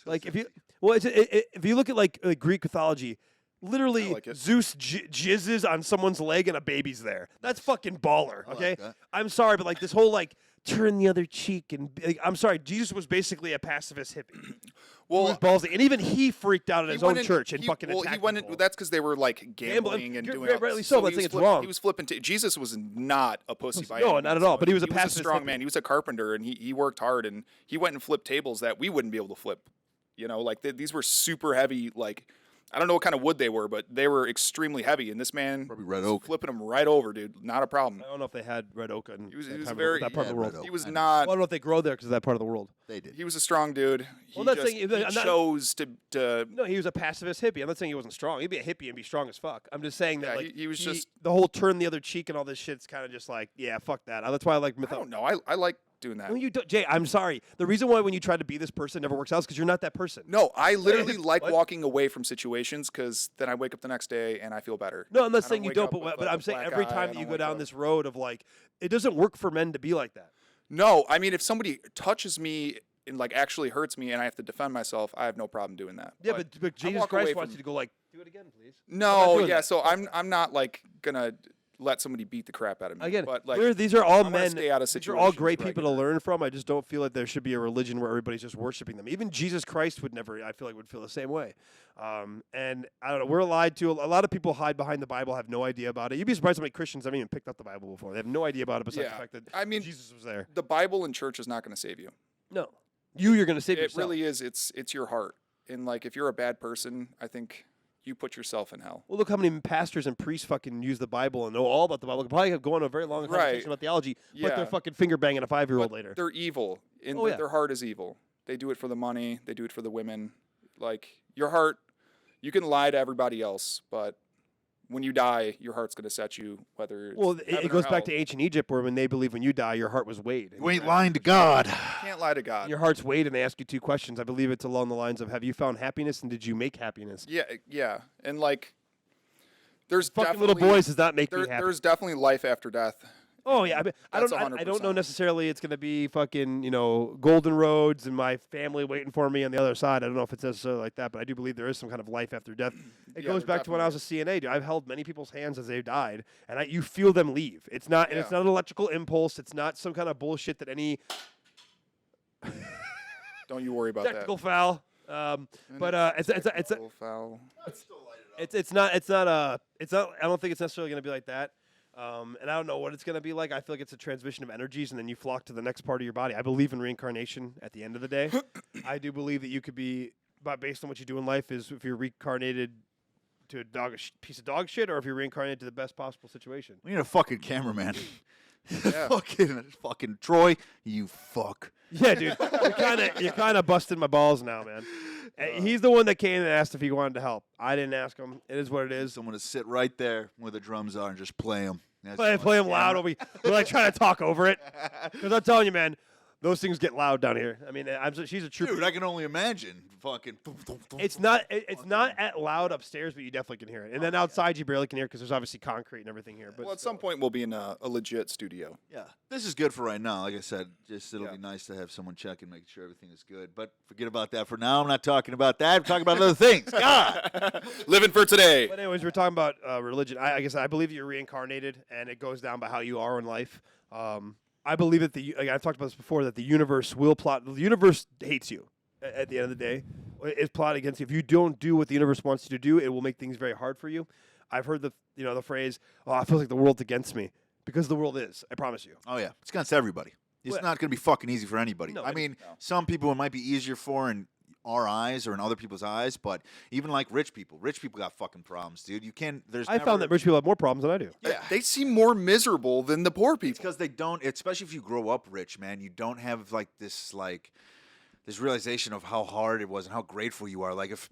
Like if you if you look at like Greek mythology. Literally, like it. Zeus jizzes on someone's leg and a baby's there. That's fucking baller. like Okay, that. I'm sorry, but like this whole like turn the other cheek and like, I'm sorry, Jesus was basically a pacifist hippie. He was Well, ballsy, and even he freaked out at he his went own in- church and he- fucking well, attacked he went in, people. that's because they were like gambling and Gambling. doing. Rightly so, but I he think was it's wrong. He was flipping. Jesus was not a pussy by No, any not means. at all, but he was a a pacifist strong hippie. man. He was a carpenter, and he worked hard, and he went and flipped tables that we wouldn't be able to flip. You know, like these were super heavy. Like I don't know what kind of wood they were, but they were extremely heavy, and this man Probably red was oak. flipping them right over, dude. Not a problem. I don't know if they had red oak in He was that, very that part of the Yeah, world. red oak. He was I know. not. Well, I don't know if they grow there because of that part of the world. They did. He was a strong dude. He, Well, that's just, saying- he I'm not- chose to. No, he was a pacifist hippie. I'm not saying he wasn't strong. He'd be a hippie and be strong as fuck. I'm just saying that Yeah, like he was just- the whole turn the other cheek and all this shit's kind of just like yeah, fuck that. That's why I like I mythology. don't know. I like doing that. No, you don't, Jay. I'm sorry. The reason why when you try to be this person it never works out is because you're not that person. No, I literally like What? walking away from situations because then I wake up the next day and I feel better. No, I'm I not don't saying you wake don't, up but, with, but like, I'm a saying black every eye. time I that you don't go wake down up- this road of like, it doesn't work for men to be like that. No, I mean if somebody touches me and like actually hurts me and I have to defend myself, I have no problem doing that. Yeah, but I Jesus walk away Christ wants from- you to go like, do it again, please. I'm No, not doing yeah. that. So I'm not like gonna let somebody beat the crap out of me. Again, but like these are all I'm gonna men. stay out of These are all situations great where I people get to hurt. learn from. I just don't feel like there should be a religion where everybody's just worshiping them. Even Jesus Christ would never. I feel like would feel the same way. And I don't know. We're lied to. A lot of people hide behind the Bible, have no idea about it. You'd be surprised how many Christians haven't even picked up the Bible before. They have no idea about it besides Yeah. the fact that I mean, Jesus was there. the Bible and church is not going to save you. No, you're going to save It yourself. really is. It's your heart. And like if you're a bad person, I think you put yourself in hell. Well, look how many pastors and priests fucking use the Bible and know all about the Bible. Could probably go on a very long Right. conversation about theology, but they're Yeah. fucking finger banging a 5-year-old But later. They're evil. And Oh, yeah. their heart is evil. They do it for the money. They do it for the women. Like your heart, you can lie to everybody else, but when you die, your heart's going to set you. Whether it's Well, heaven it or goes back to hell. ancient Egypt where when they believe when you die, your heart was weighed. You ain't lying to God. You can't lie to God. Your heart's weighed, and they ask you 2 questions. I believe it's along the lines of, have you found happiness, and did you make happiness? Yeah, yeah, and like There's fucking little definitely- boys does not make me happy. There's definitely life after death. Oh yeah, I That's don't know 100%. necessarily it's gonna be fucking golden roads and my family waiting for me on the other side. I don't know if it's necessarily like that, but I do believe there is some kind of life after death. It Yeah, goes there back to when I was a CNA. Dude. I've held many people's hands as they've died, and you feel them leave. It's not and it's Yeah. not an electrical impulse. It's not some kind of bullshit that any Don't you worry about technical that. foul. But it's Technical foul. it's not I don't think it's necessarily gonna be like that. And I don't know what it's going to be like. I feel like it's a transmission of energies, and then you flock to the next part of your body. I believe in reincarnation at the end of the day. I do believe that you could be, but based on what you do in life, is if you're reincarnated to a piece of dog shit, or if you're reincarnated to the best possible situation. We need a fucking cameraman. Yeah. fucking Troy, you fuck. Yeah, dude, you're kind of busting my balls now, man. He's the one that came and asked if he wanted to help. I didn't ask him. It is what it is. Someone to sit right there where the drums are and just play them. Play him loud. We're like trying to talk over it. Because I'm telling you, man, those things get loud down here. I mean, she's a trooper. Dude, I can only imagine. Fucking. It's not at loud upstairs, but you definitely can hear it. And then outside, you barely can hear it because there's obviously concrete and everything here. But Well, at some point we'll be in a legit studio. Yeah, this is good for right now. Like I said, just it'll be nice to have someone check and make sure everything is good. But forget about that for now. I'm not talking about that. I'm talking about other things. God. Living for today. But anyways, we're talking about religion. I guess I believe you're reincarnated, and it goes down by how you are in life. I believe that I've talked about this before, that the universe will plot. The universe hates you at the end of the day. It's plotting against you. If you don't do what the universe wants you to do, it will make things very hard for you. I've heard the phrase, "Oh, I feel like the world's against me," because the world is. I promise you. Oh yeah, it's against everybody. It's Well- not going to be fucking easy for anybody. No, I mean, some people it might be easier for in our eyes or in other people's eyes, but even like rich people got fucking problems, dude. You can't. I found that rich people have more problems than I do. Yeah. They seem more miserable than the poor It's people. because they don't, especially if you grow up rich, man, you don't have this realization of how hard it was and how grateful you are. Like if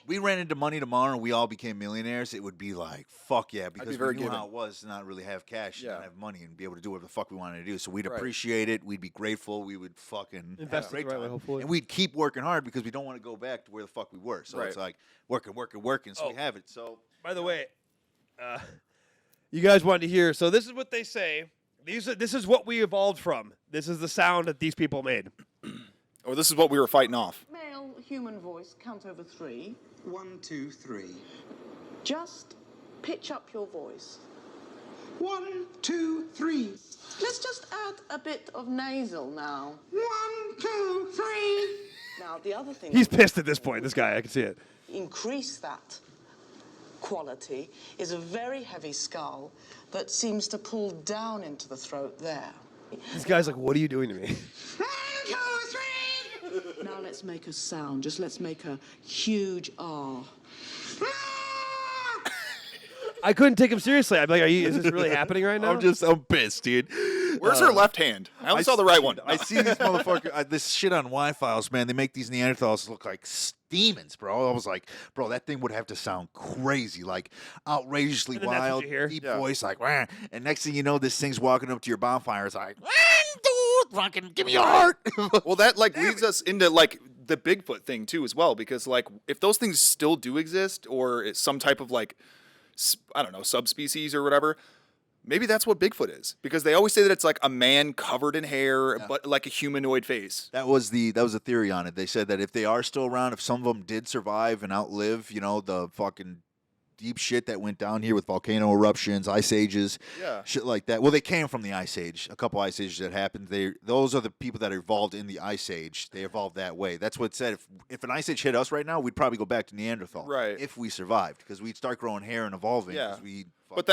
we ran into money tomorrow and we all became millionaires, it would be like, fuck yeah, because very we knew given. how it was to not really have cash and Yeah. not have money and be able to do whatever the fuck we wanted to do. So we'd Right. appreciate it. We'd be grateful. We would fucking Invest have a it the great right way, time. hopefully. And we'd keep working hard because we don't want to go back to where the fuck we were. So it's Right. like working. So we have it. So By the way, you guys wanted to hear. So this is what they say. This is what we evolved from. This is the sound that these people made. Or this is what we were fighting off. Male human voice, count over 3. 1, 2, 3. Just pitch up your voice. 1, 2, 3. Let's just add a bit of nasal now. 1, 2, 3. Now, the other thing, He's pissed at this point. This guy, I can see it. increase that quality, is a very heavy skull that seems to pull down into the throat there. This guy's like, "What are you doing to me?" 1, 2, 3. Now let's make a sound. Just let's make a huge R. I couldn't take him seriously. I'd be like, "Is this really happening right now?" I'm pissed, dude. Where's her left hand? I only saw the right one. I see these motherfuckers, this shit on Y-Files, man. They make these Neanderthals look like demons, bro. I was like, bro, that thing would have to sound crazy, like outrageously And then that's what wild, you hear? deep Yeah. voice, like, wah. And next thing you know, this thing's walking up to your bonfire. It's like, dude, fucking give me your heart. Well, that leads us into the Bigfoot thing too as well, because if those things still do exist, or it's some type of I don't know, subspecies or whatever, maybe that's what Bigfoot is, because they always say that it's like a man covered in hair, but like a humanoid face. That was a theory on it. They said that if they are still around, if some of them did survive and outlive, the fucking deep shit that went down here with volcano eruptions, ice ages, Yeah. shit like that. Well, they came from the ice age. A couple ice ages that happened. Those are the people that evolved in the ice age. They evolved that way. That's what it said. If an ice age hit us right now, we'd probably go back to Neanderthal. Right. If we survived, because we'd start growing hair and evolving. Yeah. 'cause we But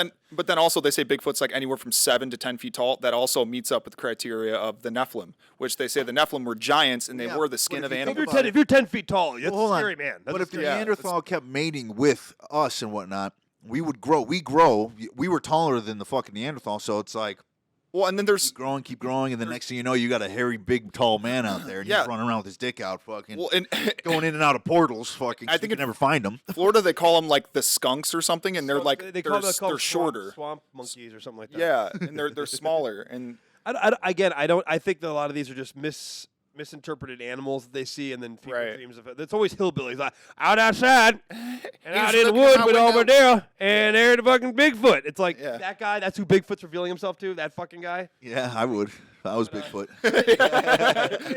then also they say Bigfoot's like anywhere from 7 to 10 feet tall. That also meets up with the criteria of the Nephilim, which they say the Nephilim were giants and they Yeah, wore the but skin if of you think animals. about If you're 10 feet tall, that's Well, hold a on. scary man. That's But if the yeah, Neanderthal kept mating with us and whatnot, we would grow. We grow. We were taller than the fucking Neanderthal, so it's like Well, and then there's keep growing, and the next thing you know, you got a hairy, big, tall man out there, and Yeah. he's running around with his dick out, fucking well in going in and out of portals, fucking. I so think you can never find him. Florida they call them like the skunks or something, and they're like they call them they're called shorter. swamp monkeys or something like that. Yeah, and they're smaller and I think that a lot of these are just misinterpreted animals that they see, and then fever Right. dreams of it. It's always hillbillies. Like, out outside, and out in the looking wood my with window. over there, and there's the fucking Bigfoot. It's like Yeah. that guy. That's who Bigfoot's revealing himself to. That fucking guy. Yeah, I would. If I was Bigfoot.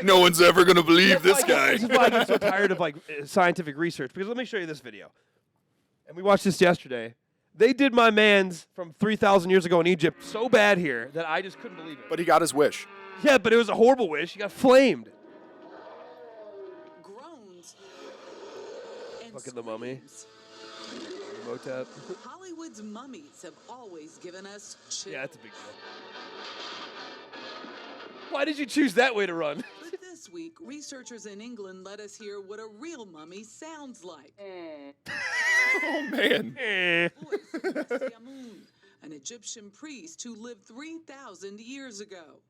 No one's ever gonna believe this guy. This is why I get so tired of like scientific research. Because let me show you this video. And we watched this yesterday. They did my man's from 3,000 years ago in Egypt so bad here that I just couldn't believe it. But he got his wish. Yeah, but it was a horrible wish. He got flamed. Groans and Fucking the mummy. screams. Motep. Hollywood's mummies have always given us chills. Yeah, that's a big deal. Why did you choose that way to run? But this week, researchers in England let us hear what a real mummy sounds like. Oh man. Voice of Nessie Amun, an Egyptian priest who lived 3,000 years ago.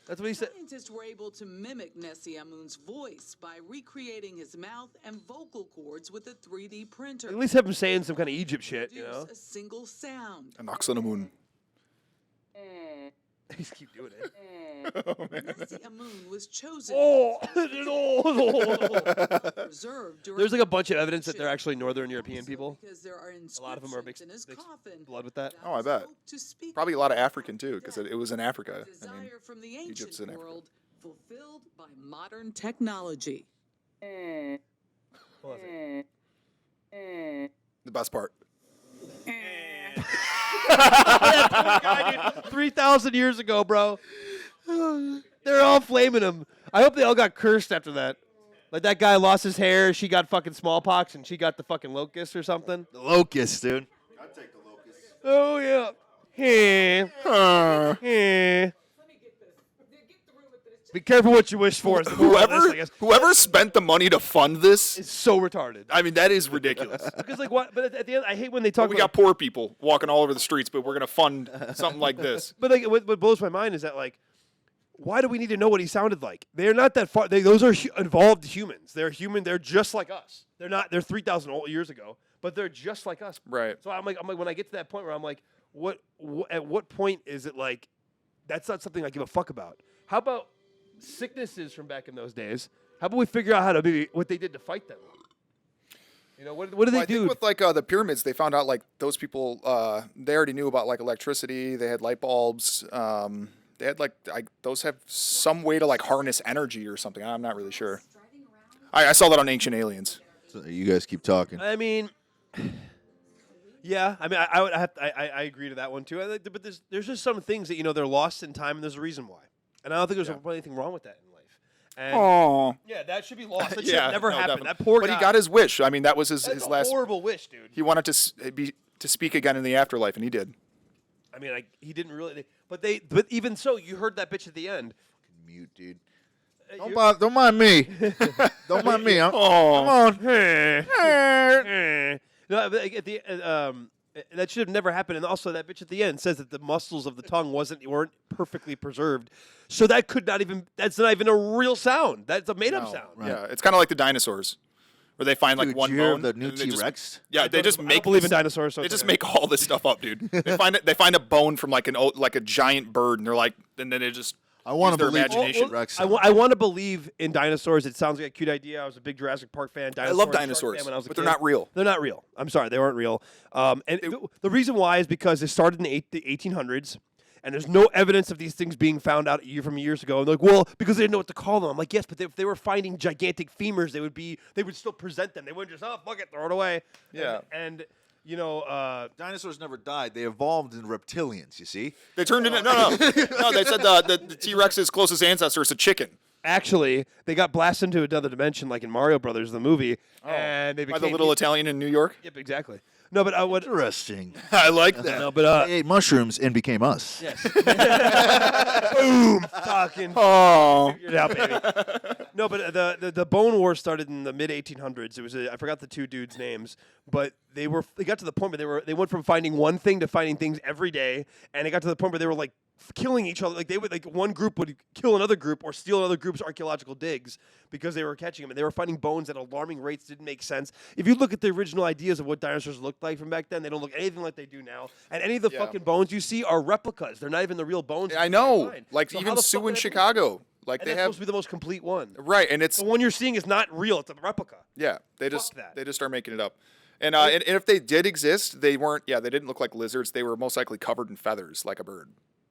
That's what he said. Scientists were able to mimic Nessie Amun's voice by recreating his mouth and vocal cords with a 3D printer. At least have him saying some kind of Egypt shit, you Produce know? a single sound. An ox on the moon. Just keep doing it. Nessie Amun was chosen Oh! preserved during There's like a bunch of evidence that they're actually Northern European people. because there are A lot of them are inscriptions in his mixed coffin. blood with that. that Oh, I bet. spoke to speak Probably a lot of African too, because it was in Africa. desire I mean, from the Egypt's ancient in Africa. world fulfilled by modern technology. Hold on a the best part. 3,000 years ago, bro. They're all flaming him. I hope they all got cursed after that. Like that guy lost his hair, she got fucking smallpox, and she got the fucking locust or something. The locust, dude. I'd take the locust. Oh, yeah. Be careful what you wish for. Is the moral of this, I guess. Whoever spent the money to fund this, It's so retarded. I mean, that is ridiculous. Because like what? But at the end, I hate when they talk We about. got poor people walking all over the streets, but we're gonna fund something like this. But like, what blows my mind is that like, why do we need to know what he sounded like? They're not that far. Those are evolved humans. They're human. They're just like us. They're not. They're 3,000 years ago, but they're just like us. Right. So I'm like, when I get to that point where I'm like, at what point is it like, that's not something I give a fuck about? How about sicknesses from back in those days? How about we figure out how to be what they did to fight them? You know, what do they I do? think with like the pyramids, they found out like those people, they already knew about like electricity. They had light bulbs. They had like those have some way to like harness energy or something. I'm not really sure. I saw that on Ancient Aliens. So you guys keep talking. I mean, yeah. I mean, I agree to that one too. But there's just some things that they're lost in time, and there's a reason why. And I don't think there's anything wrong with that in life. And Oh, yeah, that should be lost. That should yeah, never no, happen. definitely. That poor But guy. he got his wish. I mean, that was That's his a last. horrible wish, dude. He wanted to speak again in the afterlife, and he did. I mean, he didn't really. But even so, you heard that bitch at the end. Mute, dude. You- Don't mind me. Don't mind me. Come on. No, but at the that should have never happened. And also, that bitch at the end says that the muscles of the tongue weren't perfectly preserved, so that could not even. That's not even a real sound. That's a made up No. sound. Yeah, it's kind of like the dinosaurs, where they find like Dude, one did you hear bone. the new and they just- T-Rex? Yeah, they just I make. don't believe this- in dinosaurs. So They it's just okay. make all this stuff up, dude. They find a bone from like a giant bird, and they're like, and then they just. I want use to their believe imagination. T-Rex. I want to believe in dinosaurs. It sounds like a cute idea. I was a big Jurassic Park fan. I love Shark dinosaurs, fan when I was a but they're kid. not real. They're not real. I'm sorry, they weren't real. The reason why is because it started in the 1800s, and there's no evidence of these things being found out from years ago. And they're like, well, because they didn't know what to call them. I'm like, yes, but if they were finding gigantic femurs, they would still present them. They wouldn't just fuck it, throw it away. Yeah. And Dinosaurs never died. They evolved in reptilians, you see? They turned into no. They said the T-Rex's closest ancestor is a chicken. actually, they got blasted into another dimension, like in Mario Brothers, the movie, and they By became the little Italian in New York. Yep, exactly. No, but what? Interesting. I like that. No, but They ate mushrooms and became us. yes. Boom, talking. Oh, Figured it out, baby. No, but the Bone War started in the mid 1800s. It was I forgot the two dudes' names, but they got to the point where they went from finding one thing to finding things every day, and it got to the point where they were like killing each other. Like they would, like one group would kill another group or steal another group's archaeological digs because they were catching them, and they were finding bones at alarming rates. Didn't make sense. If you look at the original ideas of what dinosaurs looked like from back then, they don't look anything like they do now. And any of the fucking bones you see are replicas. They're not even the real bones. I know. Find. Like So how even the Sue fuck in did that Chicago. Like And they that's have supposed to be the most complete one. right, and it's The one you're seeing is not real. It's a replica. yeah. They just that. they just start making it up. And if they did exist, they weren't. Yeah, they didn't look like lizards. They were most likely covered in feathers, like a bird.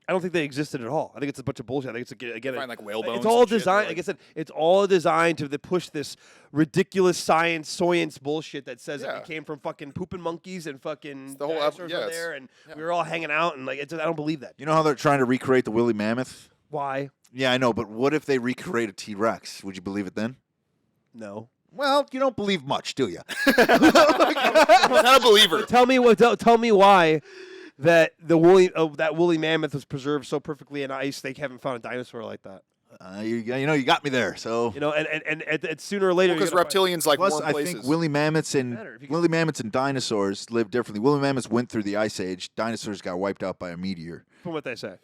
I don't think they existed at all. I think it's a bunch of bullshit. I think it's again. Find, like, whale bones It's all and shit. designed. They're Like I said, it's all designed to push this ridiculous science bullshit that says that Yeah. we came from fucking pooping monkeys and fucking the whole dinosaurs yeah, were it's- there and we were all hanging out and like I don't believe that. You know how they're trying to recreate the woolly mammoth? Why? Yeah, I know, but what if they recreate a T-Rex? Would you believe it then? No. Well, you don't believe much, do you? I'm not a believer. Tell me why that that woolly mammoth was preserved so perfectly in ice. They haven't found a dinosaur like that. You got me there. So You know, and sooner or later Because you're gonna find- reptilians like plus, warm I places. think woolly mammoths and Matter if you can- woolly mammoths and dinosaurs live differently. Woolly mammoths went through the ice age. Dinosaurs got wiped out by a meteor. from what they say.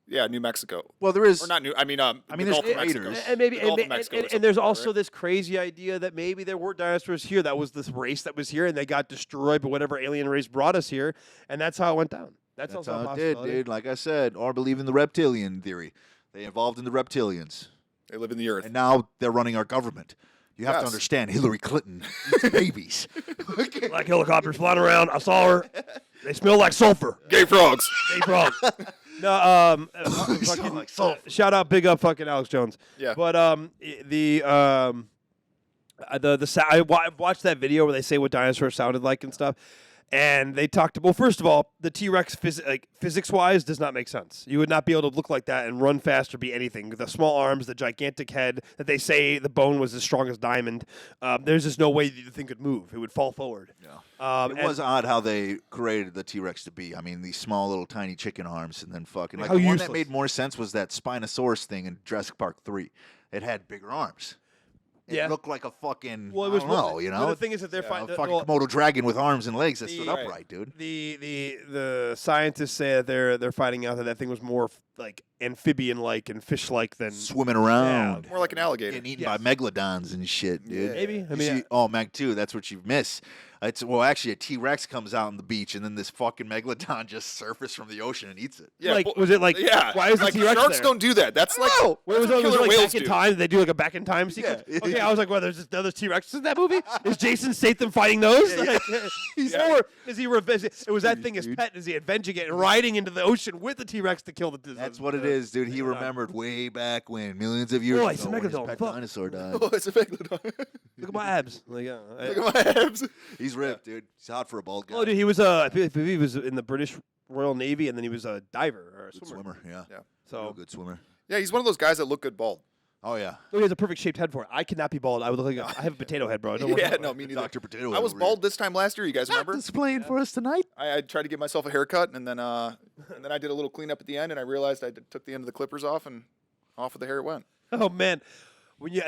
yeah, New Mexico. Well, there is. Or not New. I mean, the there's Gulf of Mexico. craters. And maybe The Gulf and, of Mexico or and something there's like that, also right? this crazy idea that maybe there were dinosaurs here. That was this race that was here, and they got destroyed by whatever alien race brought us here, and that's how it went down. That's That's also a how it did, possibility. dude. Like I said, or believe in the reptilian theory. They evolved in the reptilians, They live in the earth. and now they're running our government. You have to Yes. understand, Hillary Clinton eats babies. Like helicopters flying around. I saw her. They smell like sulfur. Gay frogs. Hey, frog. No, fucking, like sulfur. shout out, big up, fucking Alex Jones. Yeah. But I watched that video where they say what dinosaurs sounded like and stuff, and they talked. Well, first of all, the T-Rex physics-wise does not make sense. You would not be able to look like that and run fast or be anything. The small arms, the gigantic head that they say the bone was as strong as diamond. There's just no way the thing could move. It would fall forward. Yeah. It was odd how they created the T-Rex to be. I mean, these small little tiny chicken arms, and then fucking like How the one useless. that made more sense was that Spinosaurus thing in Jurassic Park 3. It had bigger arms. It Yeah. looked like a fucking Well, it was I don't know, you well, know, the thing is that they're a finding fucking Komodo dragon with arms and legs that stood Right. upright, dude. The scientists say that they're finding out that thing was more like amphibian-like and fish-like than Swimming around, More like an alligator. getting eaten Yes. by megalodons and shit, dude. maybe. I You mean, see, Mag 2, that's what you miss. Actually, a T-Rex comes out on the beach, and then this fucking megalodon just surfaces from the ocean and eats it. Yeah, like, but- was it like? Yeah. Why is the like T-Rex sharks there? don't do that. That's like know. Wait, was that's it what killer like whales back in do. time? They do like a back in time sequence. Yeah. Okay, I was like, well, there's T-Rexes in that movie. Is Jason Statham fighting those? Like, or is he revenge? It was that thing his pet? Is he avenging it and riding into the ocean with the T-Rex to kill the? That's what it is, dude. He remembered way back when, millions of years Oh, it's a ago, when his megalodon. pet Fuck. dinosaur died. Oh, it's a megalodon. Look at my abs. Like, Look at my abs. He's ripped, dude. He's hot for a bald guy. oh, dude, he was I believe he was in the British Royal Navy, and then he was a diver or a Good swimmer. swimmer, yeah. Yeah. So Real good swimmer. Yeah, he's one of those guys that look good bald. Oh yeah. he has a perfect shaped head for it. I cannot be bald. I would look like I have a potato head, bro. I don't want Yeah, no, me neither. Dr. Potato I Head was over bald this time last year. You guys remember? Displaying for us tonight. I tried to get myself a haircut, and then I did a little cleanup at the end, and I realized took the end of the clippers off, and off with the hair it went. Oh man,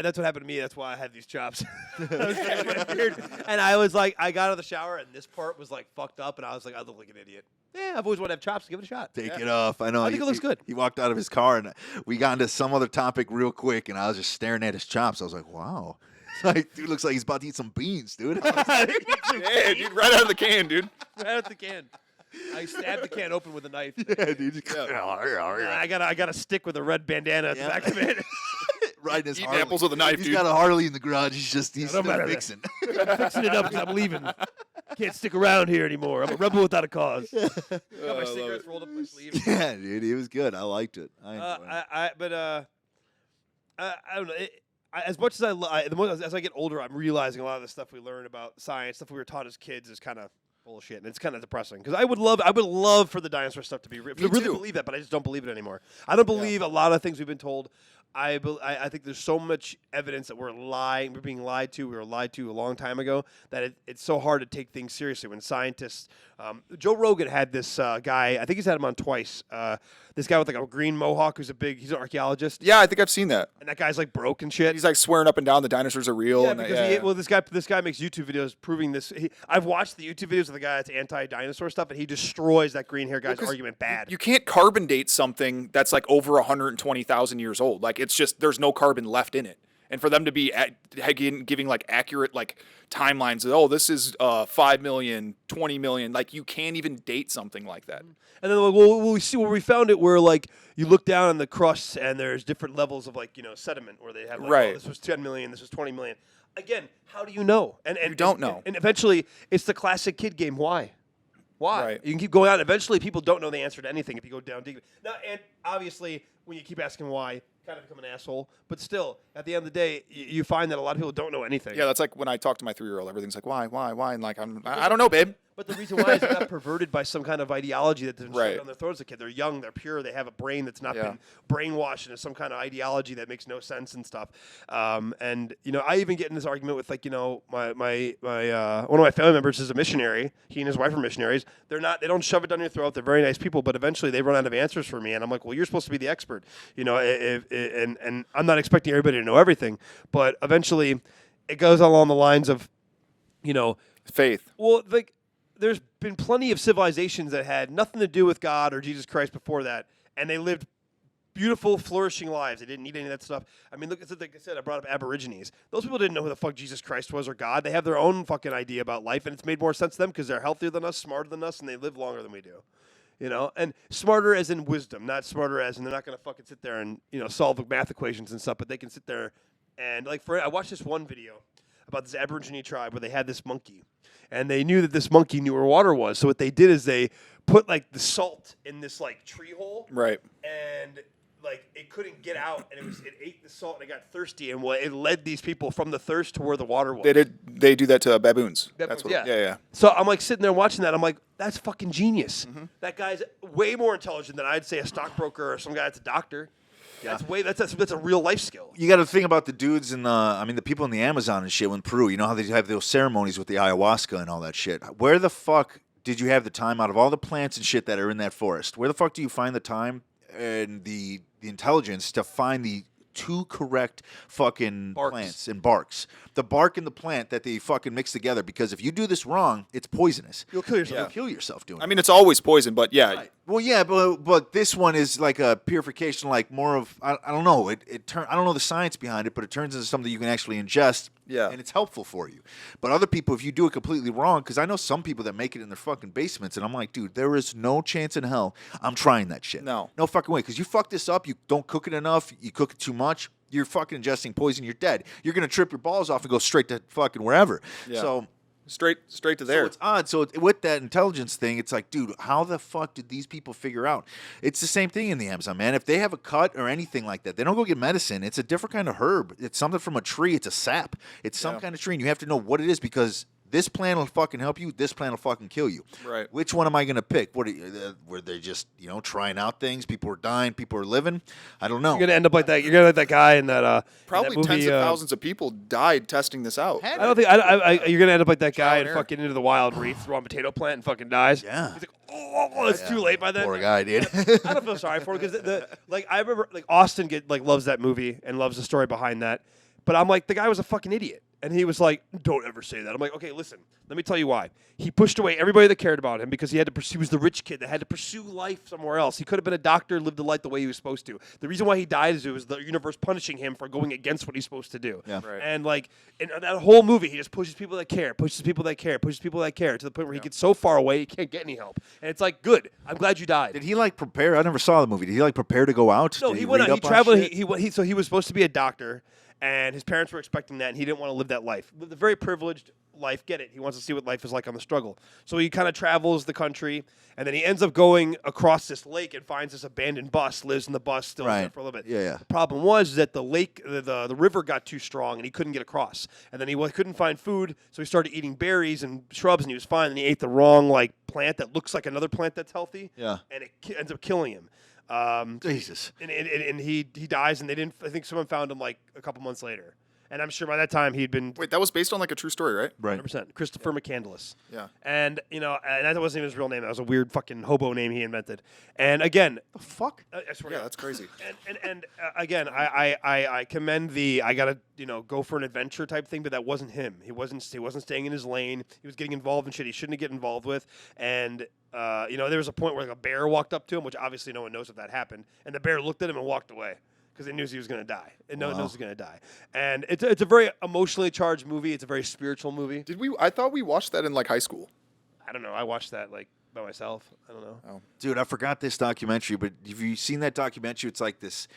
that's what happened to me. That's why I had these chops. I was getting my beard, and I was like, I got out of the shower, and this part was like fucked up, and I was like, I look like an idiot. Yeah, I've always wanted to have chops. Give it a shot. Take it off. I know. I think it looks good. He walked out of his car, and we got into some other topic real quick, and I was just staring at his chops. I was like, wow. Like, dude looks like he's about to eat some beans, dude. Yeah, dude, right out of the can, dude. Right out the can. I stabbed the can open with a knife. Yeah, dude. I got a stick with a red bandana at the back of it. Riding his Eating Harley. apples with a knife, He's dude. got a Harley in the garage. He's don't still matter. fixing. Fixing it up because I'm leaving. Can't stick around here anymore. I'm a rebel without a cause. Got my cigarettes rolled up my sleeve. Yeah, dude. He was good. I liked it. I enjoyed it. I don't know. As much as as I get older, I'm realizing a lot of the stuff we learn about science, stuff we were taught as kids, is kind of bullshit, and it's kind of depressing. Because I would love for the dinosaur stuff to be real. I really too. believe that, but I just don't believe it anymore. I don't believe a lot of things we've been told. I think there's so much evidence that we're being lied to. We were lied to a long time ago that it's so hard to take things seriously when scientists. Joe Rogan had this guy. I think he's had him on twice. This guy with like a green mohawk he's an archaeologist. Yeah, I think I've seen that. And that guy's like broke and shit. He's like swearing up and down the dinosaurs are real. Yeah, and because this guy makes YouTube videos proving this. I've watched the YouTube videos of the guy that's anti-dinosaur stuff, and he destroys that green hair guy's argument bad. You can't carbon date something that's like over 120,000 years old. Like it's just there's no carbon left in it. And for them to be giving like accurate like timelines, oh, this is 5 million, 20 million, like you can't even date something like that. And then we see where we found it, where like you look down on the crusts and there's different levels of like sediment where they have like, right. Oh, this was 10 million, this was 20 million. Again, how do you know? And you don't know. And eventually, it's the classic kid game. Why? Right. You can keep going on. Eventually, people don't know the answer to anything if you go down deep. Now, and obviously, when you keep asking why, kind of become an asshole. But still, at the end of the day, you find that a lot of people don't know anything. Yeah, that's like when I talk to my 3-year-old. Everything's like, why, and like I don't know, babe. But the reason why is it got perverted by some kind of ideology that's been Right. shoved on their throats as a kid. They're young, they're pure, they have a brain that's not been brainwashed into some kind of ideology that makes no sense and stuff. And I even get in this argument with like my one of my family members is a missionary. He and his wife are missionaries. They don't shove it down your throat. They're very nice people, but eventually they run out of answers for me, and I'm like, well, you're supposed to be the expert, and I'm not expecting everybody to know everything, but eventually it goes along the lines of, faith. well, like. There's been plenty of civilizations that had nothing to do with God or Jesus Christ before that, and they lived beautiful, flourishing lives. They didn't need any of that stuff. I mean, look, like I said, I brought up Aborigines. Those people didn't know who the fuck Jesus Christ was or God. They have their own fucking idea about life, and it's made more sense to them because they're healthier than us, smarter than us, and they live longer than we do. And smarter as in wisdom, not smarter as in they're not going to fucking sit there and, solve math equations and stuff, but they can sit there and, like, I watched this one video about this Aborigine tribe where they had this monkey. And they knew that this monkey knew where water was. So what they did is they put like the salt in this like tree hole. Right. And like it couldn't get out, and it ate the salt and it got thirsty, and it led these people from the thirst to where the water was. They do that to baboons. That's what. Yeah. So I'm like sitting there watching that. I'm like, that's fucking genius. Mm-hmm. That guy's way more intelligent than I'd say a stockbroker or some guy that's a doctor. Yeah. That's a real life skill. You got to think about the dudes in the people in the Amazon and shit in Peru. You know how they have those ceremonies with the ayahuasca and all that shit. Where the fuck did you have the time out of all the plants and shit that are in that forest? Where the fuck do you find the time and the intelligence to find the two correct fucking plants and barks? The bark and the plant that they fucking mix together, because if you do this wrong, it's poisonous. You'll kill yourself. You'll kill yourself doing it. I mean, it's always poison, but yeah. Right. Well, yeah, but this one is like a purification, like more of I don't know. I don't know the science behind it, but it turns into something you can actually ingest. Yeah. And it's helpful for you. But other people, if you do it completely wrong, because I know some people that make it in their fucking basements, and I'm like, dude, there is no chance in hell I'm trying that shit. No fucking way. Because you fuck this up, you don't cook it enough, you cook it too much, you're fucking ingesting poison, you're dead. You're gonna trip your balls off and go straight to fucking wherever. Yeah. So. Straight to there. So it's odd. So with that intelligence thing, it's like, dude, how the fuck did these people figure out? It's the same thing in the Amazon, man. If they have a cut or anything like that, they don't go get medicine. It's a different kind of herb. It's something from a tree. It's a sap. It's some kind of tree, and you have to know what it is, because this plant will fucking help you. This plant will fucking kill you. Right. Which one am I going to pick? Were they just, trying out things? People are dying. People are living. I don't know. You're going to end up like that. You're going to like that guy in that Probably in that movie, tens of thousands of people died testing this out. I don't think you're going to end up like that guy and error. fucking Into the Wild where he threw on potato plant and fucking dies. Yeah. He's like, oh, it's too late by then. Poor guy, dude. I don't feel sorry for him because I remember like Austin loves that movie and loves the story behind that. But I'm like, the guy was a fucking idiot. And he was like, don't ever say that. I'm like, okay, listen, let me tell you why. He pushed away everybody that cared about him because he was the rich kid that had to pursue life somewhere else. He could have been a doctor, lived the life the way he was supposed to. The reason why he died is it was the universe punishing him for going against what he's supposed to do. Yeah. Right. And like, in that whole movie, he just pushes people that care, to the point where he gets so far away, he can't get any help. And it's like, good. I'm glad you died. Did he prepare? I never saw the movie. Did he prepare to go out? No, Did he went out. read He up on traveled. shit? So he was supposed to be a doctor, and his parents were expecting that, and he didn't want to live that life. Lived a very privileged life. Get it? He wants to see what life is like on the struggle. So he kind of travels the country, and then he ends up going across this lake and finds this abandoned bus. Lives in the bus, still there for a little bit. Yeah. The problem was that the lake, the river got too strong, and he couldn't get across. And then he couldn't find food, so he started eating berries and shrubs, and he was fine. And he ate the wrong plant that looks like another plant that's healthy. Yeah. And it ends up killing him. Jesus. And he dies, and they didn't. I think someone found him like a couple months later. And I'm sure by that time he'd been Wait, that was based on like a true story, right? Right. 100%. Christopher McCandless. Yeah. And, and that wasn't even his real name. That was a weird fucking hobo name he invented. And again, The fuck? I swear to Yeah, God. that's crazy. And again, I commend the I gotta go for an adventure type thing, but that wasn't him. He wasn't staying in his lane. He was getting involved in shit he shouldn't get involved with. And there was a point where like a bear walked up to him, which obviously no one knows if that happened. And the bear looked at him and walked away because they knew he was going to die. And no one knows he's going to die. And it's a very emotionally charged movie. It's a very spiritual movie. I thought we watched that in like high school. I don't know. I watched that like by myself. I don't know. Dude, I forgot this documentary, but have you seen that documentary? It's like this.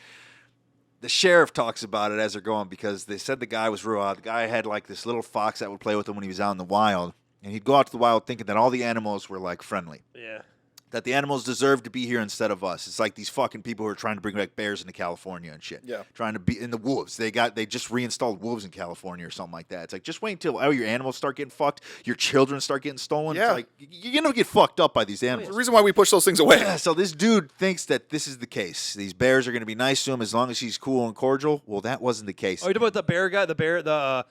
The sheriff talks about it as they're going because they said the guy was real odd. The guy had like this little fox that would play with him when he was out in the wild. And he'd go out to the wild thinking that all the animals were like friendly. Yeah. That the animals deserve to be here instead of us. It's like these fucking people who are trying to bring like bears into California and shit. Yeah. Trying to be in the wolves. They just reinstalled wolves in California or something like that. It's like just wait until your animals start getting fucked, your children start getting stolen. Yeah. It's like you're gonna get fucked up by these animals. The reason why we push those things away. Yeah, so this dude thinks that this is the case. These bears are gonna be nice to him as long as he's cool and cordial. Well, that wasn't the case. Oh, you talking about the bear guy?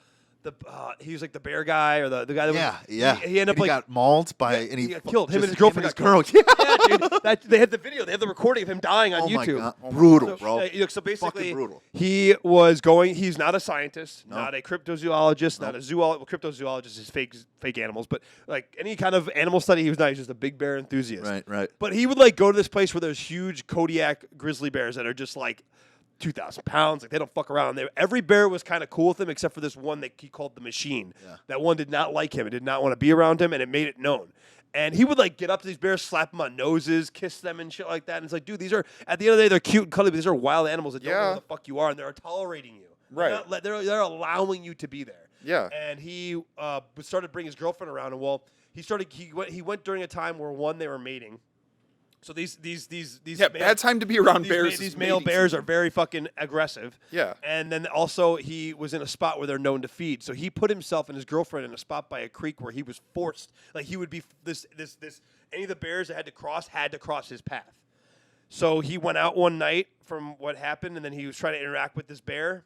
He was like the bear guy or the guy that was He ended up he like got mauled by and he got killed. Him and his just girlfriend his got girl. yeah, dude. They had the video. They had the recording of him dying on Oh my YouTube. God. Brutal, So, bro. so basically, Fucking brutal. he was going. He's not a scientist, No. not a cryptozoologist, not a zoologist. Well, cryptozoologist is fake animals, but like any kind of animal study, he was not. He's just a big bear enthusiast. Right. But he would like go to this place where there's huge Kodiak grizzly bears that are just like 2,000 pounds. Like they don't fuck around. Every bear was kind of cool with him, except for this one that he called the Machine. Yeah. That one did not like him. It did not want to be around him, and it made it known. And he would like get up to these bears, slap them on noses, kiss them, and shit like that. And it's like, dude, these are at the end of the day, they're cute and cuddly, but these are wild animals that don't know Yeah. who the fuck you are, and they're tolerating you. Right. They're allowing you to be there. Yeah. And he started bringing his girlfriend around, and he went during a time where they were mating. So these Bad time to be around bears. These is male mating bears season. are very fucking aggressive. Yeah. And then also he was in a spot where they're known to feed. So he put himself and his girlfriend in a spot by a creek where he was forced. Like he would be any of the bears that had to cross his path. So he went out one night from what happened, and then he was trying to interact with this bear,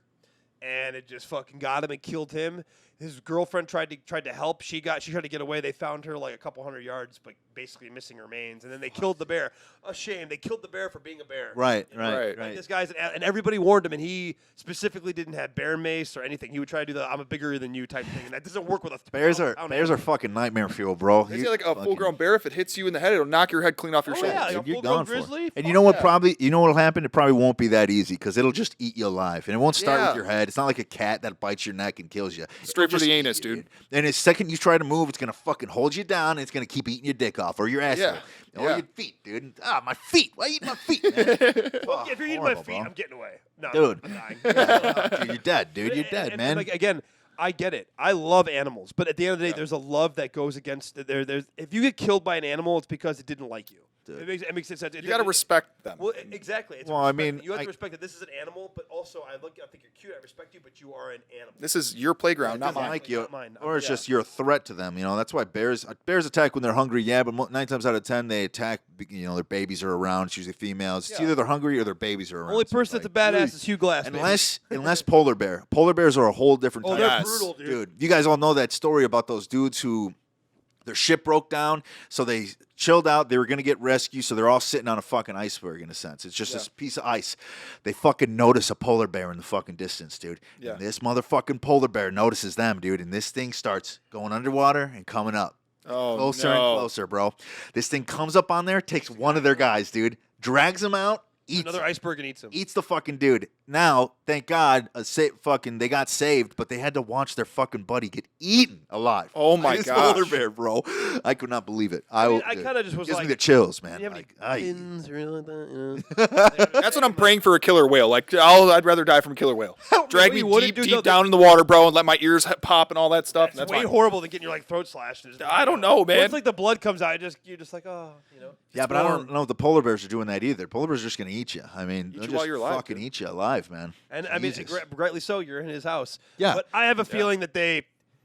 and it just fucking got him and killed him. His girlfriend tried to help. She tried to get away. They found her like a couple hundred yards, but basically missing remains. And then they killed the bear. A shame. They killed the bear for being a bear. Right. Like, this guy's and everybody warned him, and he specifically didn't have bear mace or anything. He would try to do the "I'm a bigger than you" type thing, and that doesn't work with a Bears are fucking nightmare fuel, bro. They say like a full-grown bear, if it hits you in the head, it'll knock your head clean off your shoulders. yeah, Dude, like a you're full-grown gone for it. grizzly? And you know what? Yeah. You know what'll happen? It probably won't be that easy because it'll just eat you alive, and it won't start Yeah. with your head. It's not like a cat that bites your neck and kills you. Straight It'll for the just anus, eat you, dude. And the second you try to move, it's gonna fucking hold you down, and it's gonna keep eating your dick off or your ass, Yeah. or Yeah. your feet, dude. My feet. Why you eat my feet, man? Well, if you're eating my horrible, feet, bro. I'm getting away. No, Dude. I'm dying. Dude, you're dead, dude. You're dead, And, man. like again, I get it. I love animals, but at the end of the day, there's a love that goes against. There's if you get killed by an animal, it's because it didn't like you. Dude. It makes sense. You got to respect them. Well, exactly. It's Well, I respect. mean, you have I- to respect that this is an animal, but also I think you're cute. I respect you, but you are an animal. This is your playground, not Doesn't mine. like you, Not mine. or it's Yeah. just you're a threat to them. You know that's why bears attack when they're hungry. Yeah, but 9 times out of 10 they attack. Their babies are around. It's usually females. It's Yeah. either they're hungry or their babies are around. Only So it's person that's a like, badass is Hugh Glass. baby. unless polar bear. Polar bears are a whole different. Oh, type. they're Yes. brutal, dude. You guys all know that story about those dudes who their ship broke down, so they chilled out. They were going to get rescued, so they're all sitting on a fucking iceberg in a sense. It's just this piece of ice. They fucking notice a polar bear in the fucking distance, dude. Yeah. And this motherfucking polar bear notices them, dude, and this thing starts going underwater and coming up. Oh, Closer no. and closer, bro. This thing comes up on there, takes one of their guys, dude, drags him out, eats Another him. iceberg and eats him. Eats the fucking dude. Now, thank God, they got saved, but they had to watch their fucking buddy get eaten alive. Oh my By this gosh. polar bear, bro. I could not believe it. I Dude, kind of just was gives like, me the chills, man. Do you have any Like, aye. pins or anything like that? You know? That's what I'm praying for, a killer whale. Like, I'd rather die from a killer whale. Drag me you wouldn't deep, do deep down in the water, bro, and let my ears pop and all that stuff. It's That's way fine. horrible than getting your like throat slashed. And just, I don't know, man. Once like the blood comes out, you're just like, oh, you know. Yeah, but I don't know if the polar bears are doing that either. Polar bears are just going to eat you. I mean, they'll you while just you're alive, fucking dude. eat you alive, man. And I mean, Jesus. rightly so. You're in his house. Yeah. But I have a feeling that they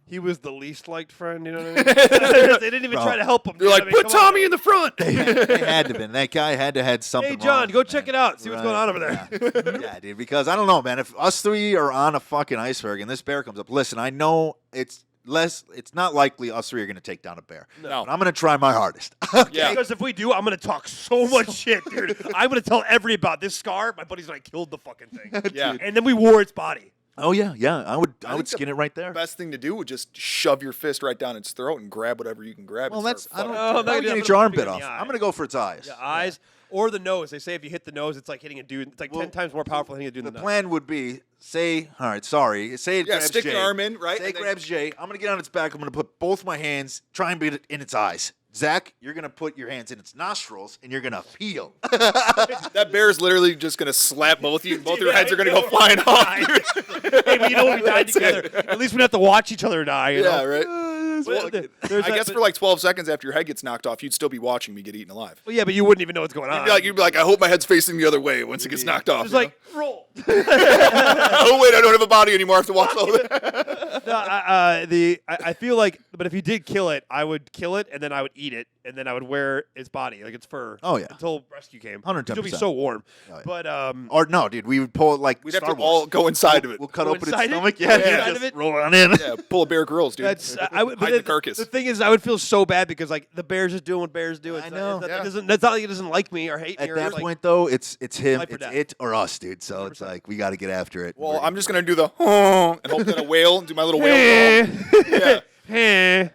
he was the least liked friend. You know what I mean? They didn't even try to help him. They're like, put Tommy in the front. They had to been. That guy had to had something. Hey, John, wrong, go man. check it out. See what's going on over there. Yeah. Yeah, dude. Because I don't know, man. If us three are on a fucking iceberg and this bear comes up, listen, I know it's not likely us three are going to take down a bear. No. But I'm going to try my hardest. Yeah. Because if we do, I'm going to talk so much shit, dude. I'm going to tell everybody about this scar. My buddies and I killed the fucking thing. Yeah. And then we wore its body. Oh yeah, yeah. I would think skin it right there. Best thing to do would just shove your fist right down its throat and grab whatever you can grab. Well, and that's start I don't fucking- know. I'm How not you gonna- get I'm your gonna armpit pick on off? the eye. I'm going to go for its eyes. Yeah, eyes or the nose. They say if you hit the nose, it's like hitting a dude. It's like 10 times more powerful than hitting a dude in The the plan would be, say, all right, sorry, say it Yeah, grabs stick Jay. your arm in, right? Say it And then- grabs Jay. I'm going to get on its back. I'm going to put both my hands, try and beat it in its eyes. Zach, you're going to put your hands in its nostrils, and you're going to peel. That bear is literally just gonna slap both of you, and both your heads are gonna go flying off. Hey, but you know what? We died together. At least we don't have to watch each other die. You Yeah, know? right. Well, I guess for like 12 seconds after your head gets knocked off, you'd still be watching me get eaten alive. Well, yeah, but you wouldn't even know what's going on. You'd be like, I hope my head's facing the other way once it gets knocked off. It's like, roll. oh wait, I don't have a body anymore. I have to watch all that. No, I feel like, but if you did kill it, I would kill it and then I would eat it and then I would wear its body, like its fur. Oh, yeah. Until rescue came. 110%. It'll be so warm. Oh, yeah. But Or no, dude, we would pull it like We'd Star have to Wars. all go inside of it. We'll cut Go open its inside it? stomach. Go Yeah, inside just of it? roll on in. Yeah, pull a Bear Grylls, dude. that's I would, but Hide the carcass. The thing is, I would feel so bad because like the bear's just doing what bears do. It's I not- know. it's not- Yeah. it doesn't. That's not like it doesn't like me or hate me. At or that like, point, though, it's him, Life or it's death. it or us, dude. So it's like we got to get after it. Well, I'm just gonna do the and hope that a whale and do my little whale. Eh. Yeah. Eh.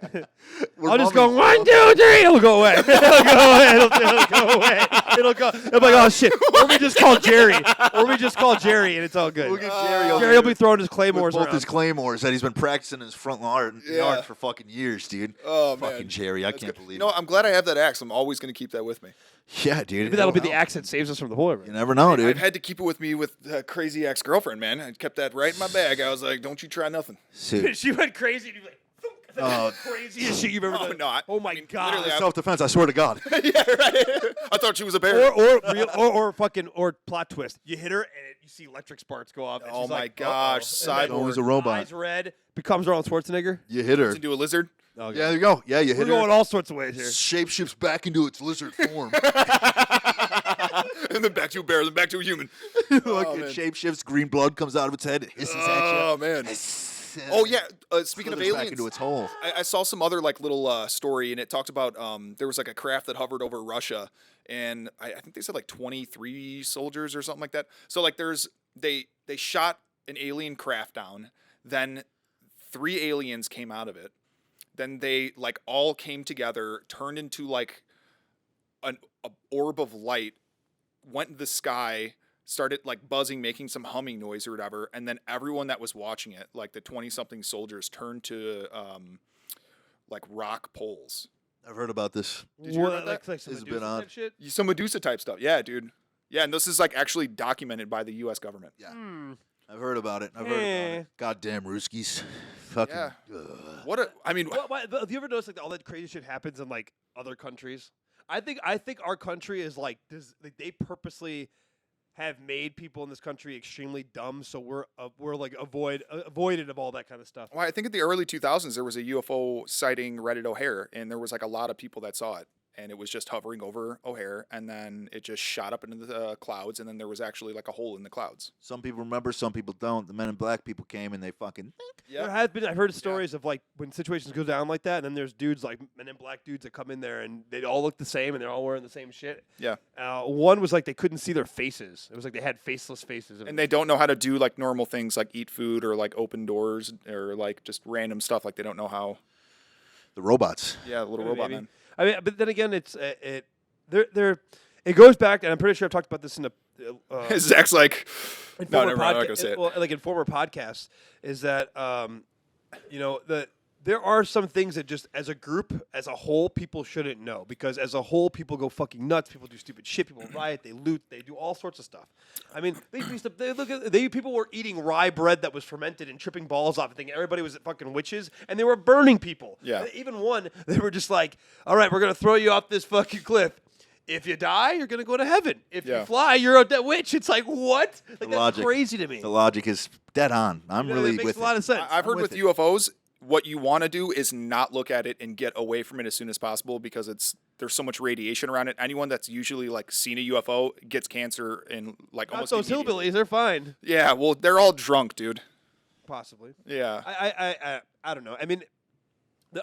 We're I'll just go mummies. 1, 2, 3. It'll go away. It'll go away. It'll go away. It'll go. It'll be like, oh shit. Or we just call Jerry. And it's all good. We'll get Jerry over Jerry will here be throwing his with claymores both around. his claymores that he's been practicing in his front yard Yeah. for fucking years, dude. Oh man, Fucking Jerry, I That's can't good. believe You know, it. I'm glad I have that axe. I'm always gonna keep that with me. Yeah, dude. Maybe that'll be Hell, the axe that saves us from the boiler. You never know, I've dude. had to keep it with me with crazy ex-girlfriend, man. I kept that right in my bag. I was like, don't you try nothing. Dude. She went crazy. And you're like, Oh. craziest shit you've ever Oh, done. no, Oh my god. literally, Self-defense, I swear to God. Yeah, right. I thought she was a bear. Or plot twist. You hit her and you see electric sparks go off. And Oh she's my like, gosh, uh-oh. And then Always a robot. Eyes red. Becomes Arnold Schwarzenegger. You hit her. Into a lizard. Okay. Yeah, there you go. Yeah, you We're hit going her. all sorts of ways here. Shapeshifts back into its lizard form. And then back to a bear, then back to a human. Look, Oh, it man. shapeshifts, green blood comes out of its head, it hisses Oh man. at you. Oh yeah. Speaking of Slithers back aliens, into its hole. I saw some other like little story, and it talked about there was like a craft that hovered over Russia, and I think they said like 23 soldiers or something like that. So like they shot an alien craft down, then 3 aliens came out of it, then they like all came together, turned into like a orb of light, went in the sky, started like buzzing, making some humming noise or whatever, and then everyone that was watching it, like the 20-something soldiers, turned to like rock poles. I've heard about this. Did you hear about like, that? like some This has been Medusa odd. type shit? Some Medusa type stuff. Yeah, dude. Yeah, and this is like actually documented by the U.S. government. Yeah. I've heard about it. I've heard about it. Goddamn Ruskies. Fucking. Yeah. ugh. What a, I mean, Have you ever noticed like all that crazy shit happens in like other countries? I think our country is like they purposely have made people in this country extremely dumb, so we're like avoided of all that kind of stuff. well, I think in the early 2000s there was a UFO sighting right at O'Hare, and there was like a lot of people that saw it, and it was just hovering over O'Hare, and then it just shot up into the clouds, and then there was actually like a hole in the clouds. Some people remember, some people don't. The Men in Black people came and they fucking. There has been. I've heard stories of like when situations go down like that, and then there's dudes like Men in Black dudes that come in there and they all look the same and they're all wearing the same shit. Yeah. One was like they couldn't see their faces. It was like they had faceless faces. And they don't know how to do like normal things like eat food or like open doors or like just random stuff. Like they don't know how. The robots. Yeah, little robot man. I mean, but then again, it goes back, and I'm pretty sure I've talked about this in the Zach's like, in no, former never mind. I'm not gonna say it. well, like in former podcasts, is that there are some things that just as a group, as a whole, people shouldn't know because as a whole, people go fucking nuts. People do stupid shit. People riot. They loot. They do all sorts of stuff. I mean, people were eating rye bread that was fermented and tripping balls off and thinking everybody was fucking witches, and they were burning people. Yeah. Even one, they were just like, all right, we're gonna throw you off this fucking cliff. If you die, you're gonna go to heaven. If Yeah. you fly, you're a dead witch. It's like what? Like that's logic. crazy to me. The logic is dead on. I'm You know, really it makes with a lot of sense. I've heard I'm with with it. UFOs, what you want to do is not look at it and get away from it as soon as possible because there's so much radiation around it. Anyone that's usually like seen a UFO gets cancer in like Not almost those immediately. hillbillies, they're fine. Yeah, well, they're all drunk, dude. Possibly. Yeah. I don't know. I mean,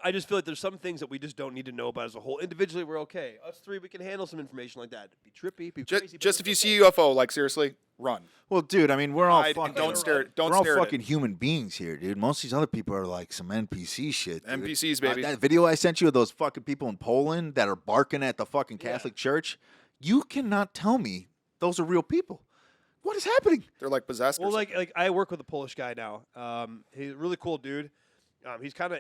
I just feel like there's some things that we just don't need to know about as a whole. Individually, we're okay. Us three, we can handle some information like that. Be trippy, be crazy. but Just if you it's see okay. a UFO, like seriously, run. Well, dude, I mean, we're all Hide and fucking. don't stare. Don't we're all stare at fucking it. human beings here, dude. Most of these other people are like some NPC shit. Dude. NPCs, baby. That video I sent you of those fucking people in Poland that are barking at the fucking Catholic Church. You cannot tell me those are real people. What is happening? They're like possessed. or Well, something. like I work with a Polish guy now. He's a really cool dude. He's kind of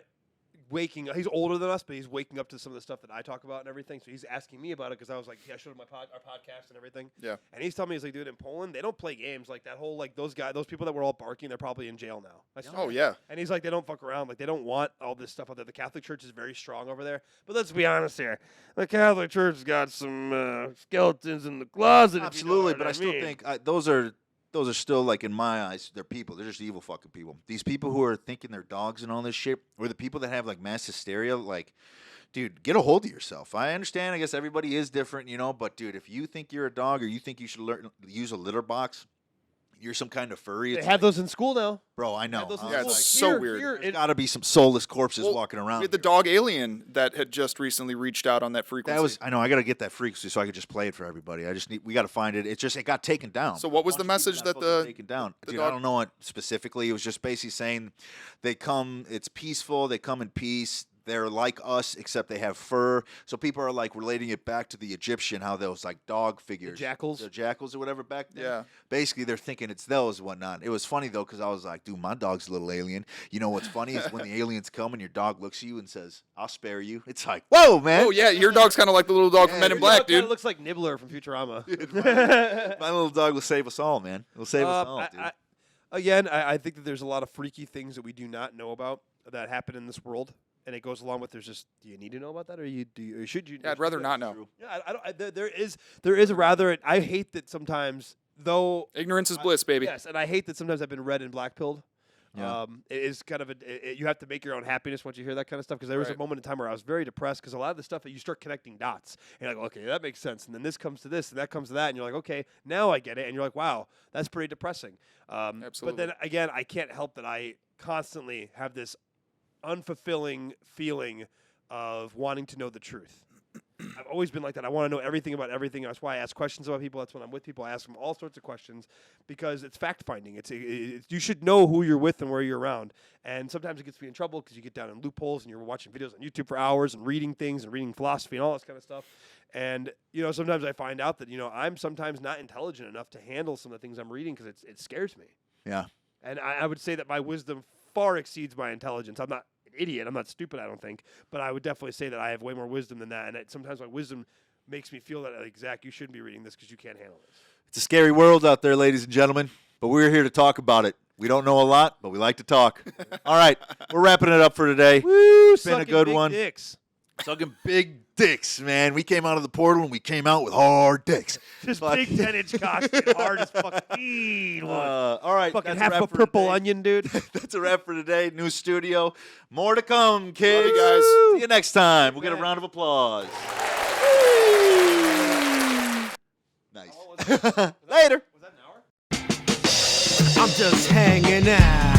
waking. He's older than us, but he's waking up to some of the stuff that I talk about and everything. So he's asking me about it because I was like, I showed him our podcast and everything. Yeah. And he's telling me, he's like, dude, in Poland they don't play games like that whole like those people that were all barking. They're probably in jail now. I swear. Oh yeah. And he's like, they don't fuck around. Like, they don't want all this stuff out there. The Catholic Church is very strong over there. But let's be honest here. The Catholic Church has got some skeletons in the closet. if you know Absolutely, what but I still mean. think those are still like in my eyes, they're people. They're just evil fucking people. These people who are thinking they're dogs and all this shit, or the people that have like mass hysteria, like, dude, get a hold of yourself. I understand. I guess everybody is different, you know. But dude, if you think you're a dog or you think you should use a litter box, you're some kind of furry. They It's have like, those in school now. bro. I know. Those in Yeah, school. it's so weird. There's got to be some soulless corpses Well, walking around. We had the here. dog alien that had just recently reached out on that frequency. That was. I know. I got to get that frequency so I could just play it for everybody. We got to find it. It got taken down. So what was A the bunch of people message got that fucking the- taken down? the Dude, I dog- don't know what specifically. It was just basically saying they come. It's peaceful. They come in peace. They're like us, except they have fur. So people are like relating it back to the Egyptian, how those like dog figures, jackals? the jackals or whatever back then. Yeah. Basically, they're thinking it's those and whatnot. It was funny though because I was like, dude, my dog's a little alien. You know what's funny is when the aliens come and your dog looks at you and says, "I'll spare you." It's like, whoa, man. Oh yeah, your dog's kind of like the little dog from Men in your Black, Kind of dude. looks like Nibbler from Futurama. My little dog will save us all, man. It'll save us all, dude. I think that there's a lot of freaky things that we do not know about that happen in this world, and it goes along with there's just do you need to know about that, or or should you? Yeah, I'd rather not know. Yeah, I don't. There is a rather. I hate that sometimes though. Ignorance is bliss, baby. Yes, and I hate that sometimes I've been red and black pilled. Yeah. It is kind of you have to make your own happiness once you hear that kind of stuff. Because there was a Right. moment in time where I was very depressed because a lot of the stuff that you start connecting dots, and you're like, okay, that makes sense, and then this comes to this, and that comes to that, and you're like, okay, now I get it, and you're like, wow, that's pretty depressing. But Absolutely. then again, I can't help that I constantly have this unfulfilling feeling of wanting to know the truth. I've always been like that. I want to know everything about everything. That's why I ask questions about people. That's when I'm with people. I ask them all sorts of questions because it's fact finding. It's you should know who you're with and where you're around. And sometimes it gets me in trouble because you get down in loopholes and you're watching videos on YouTube for hours and reading things and reading philosophy and all this kind of stuff. And sometimes I find out that I'm sometimes not intelligent enough to handle some of the things I'm reading because it scares me. Yeah. And I would say that my wisdom far exceeds my intelligence. I'm not an idiot. I'm not stupid, I don't think. But I would definitely say that I have way more wisdom than that. And sometimes my wisdom makes me feel that, like, Zach, you shouldn't be reading this because you can't handle this. It's a scary world out there, ladies and gentlemen, but we're here to talk about it. We don't know a lot, but we like to talk. All right, we're wrapping it up for today. Woo! It's been a good one. Dicks. Sucking big dicks, man. We came out of the portal and we came out with hard dicks. Just Fuck. big 10-inch cocks, dude, hard as fuck. All right, Fucking that's half wrap a for purple today. onion, dude. That's a wrap for today. New studio. More to come, kids. Love you guys. See you next time. We'll get a round of applause. Nice. Later. Was that an hour? I'm just hanging out.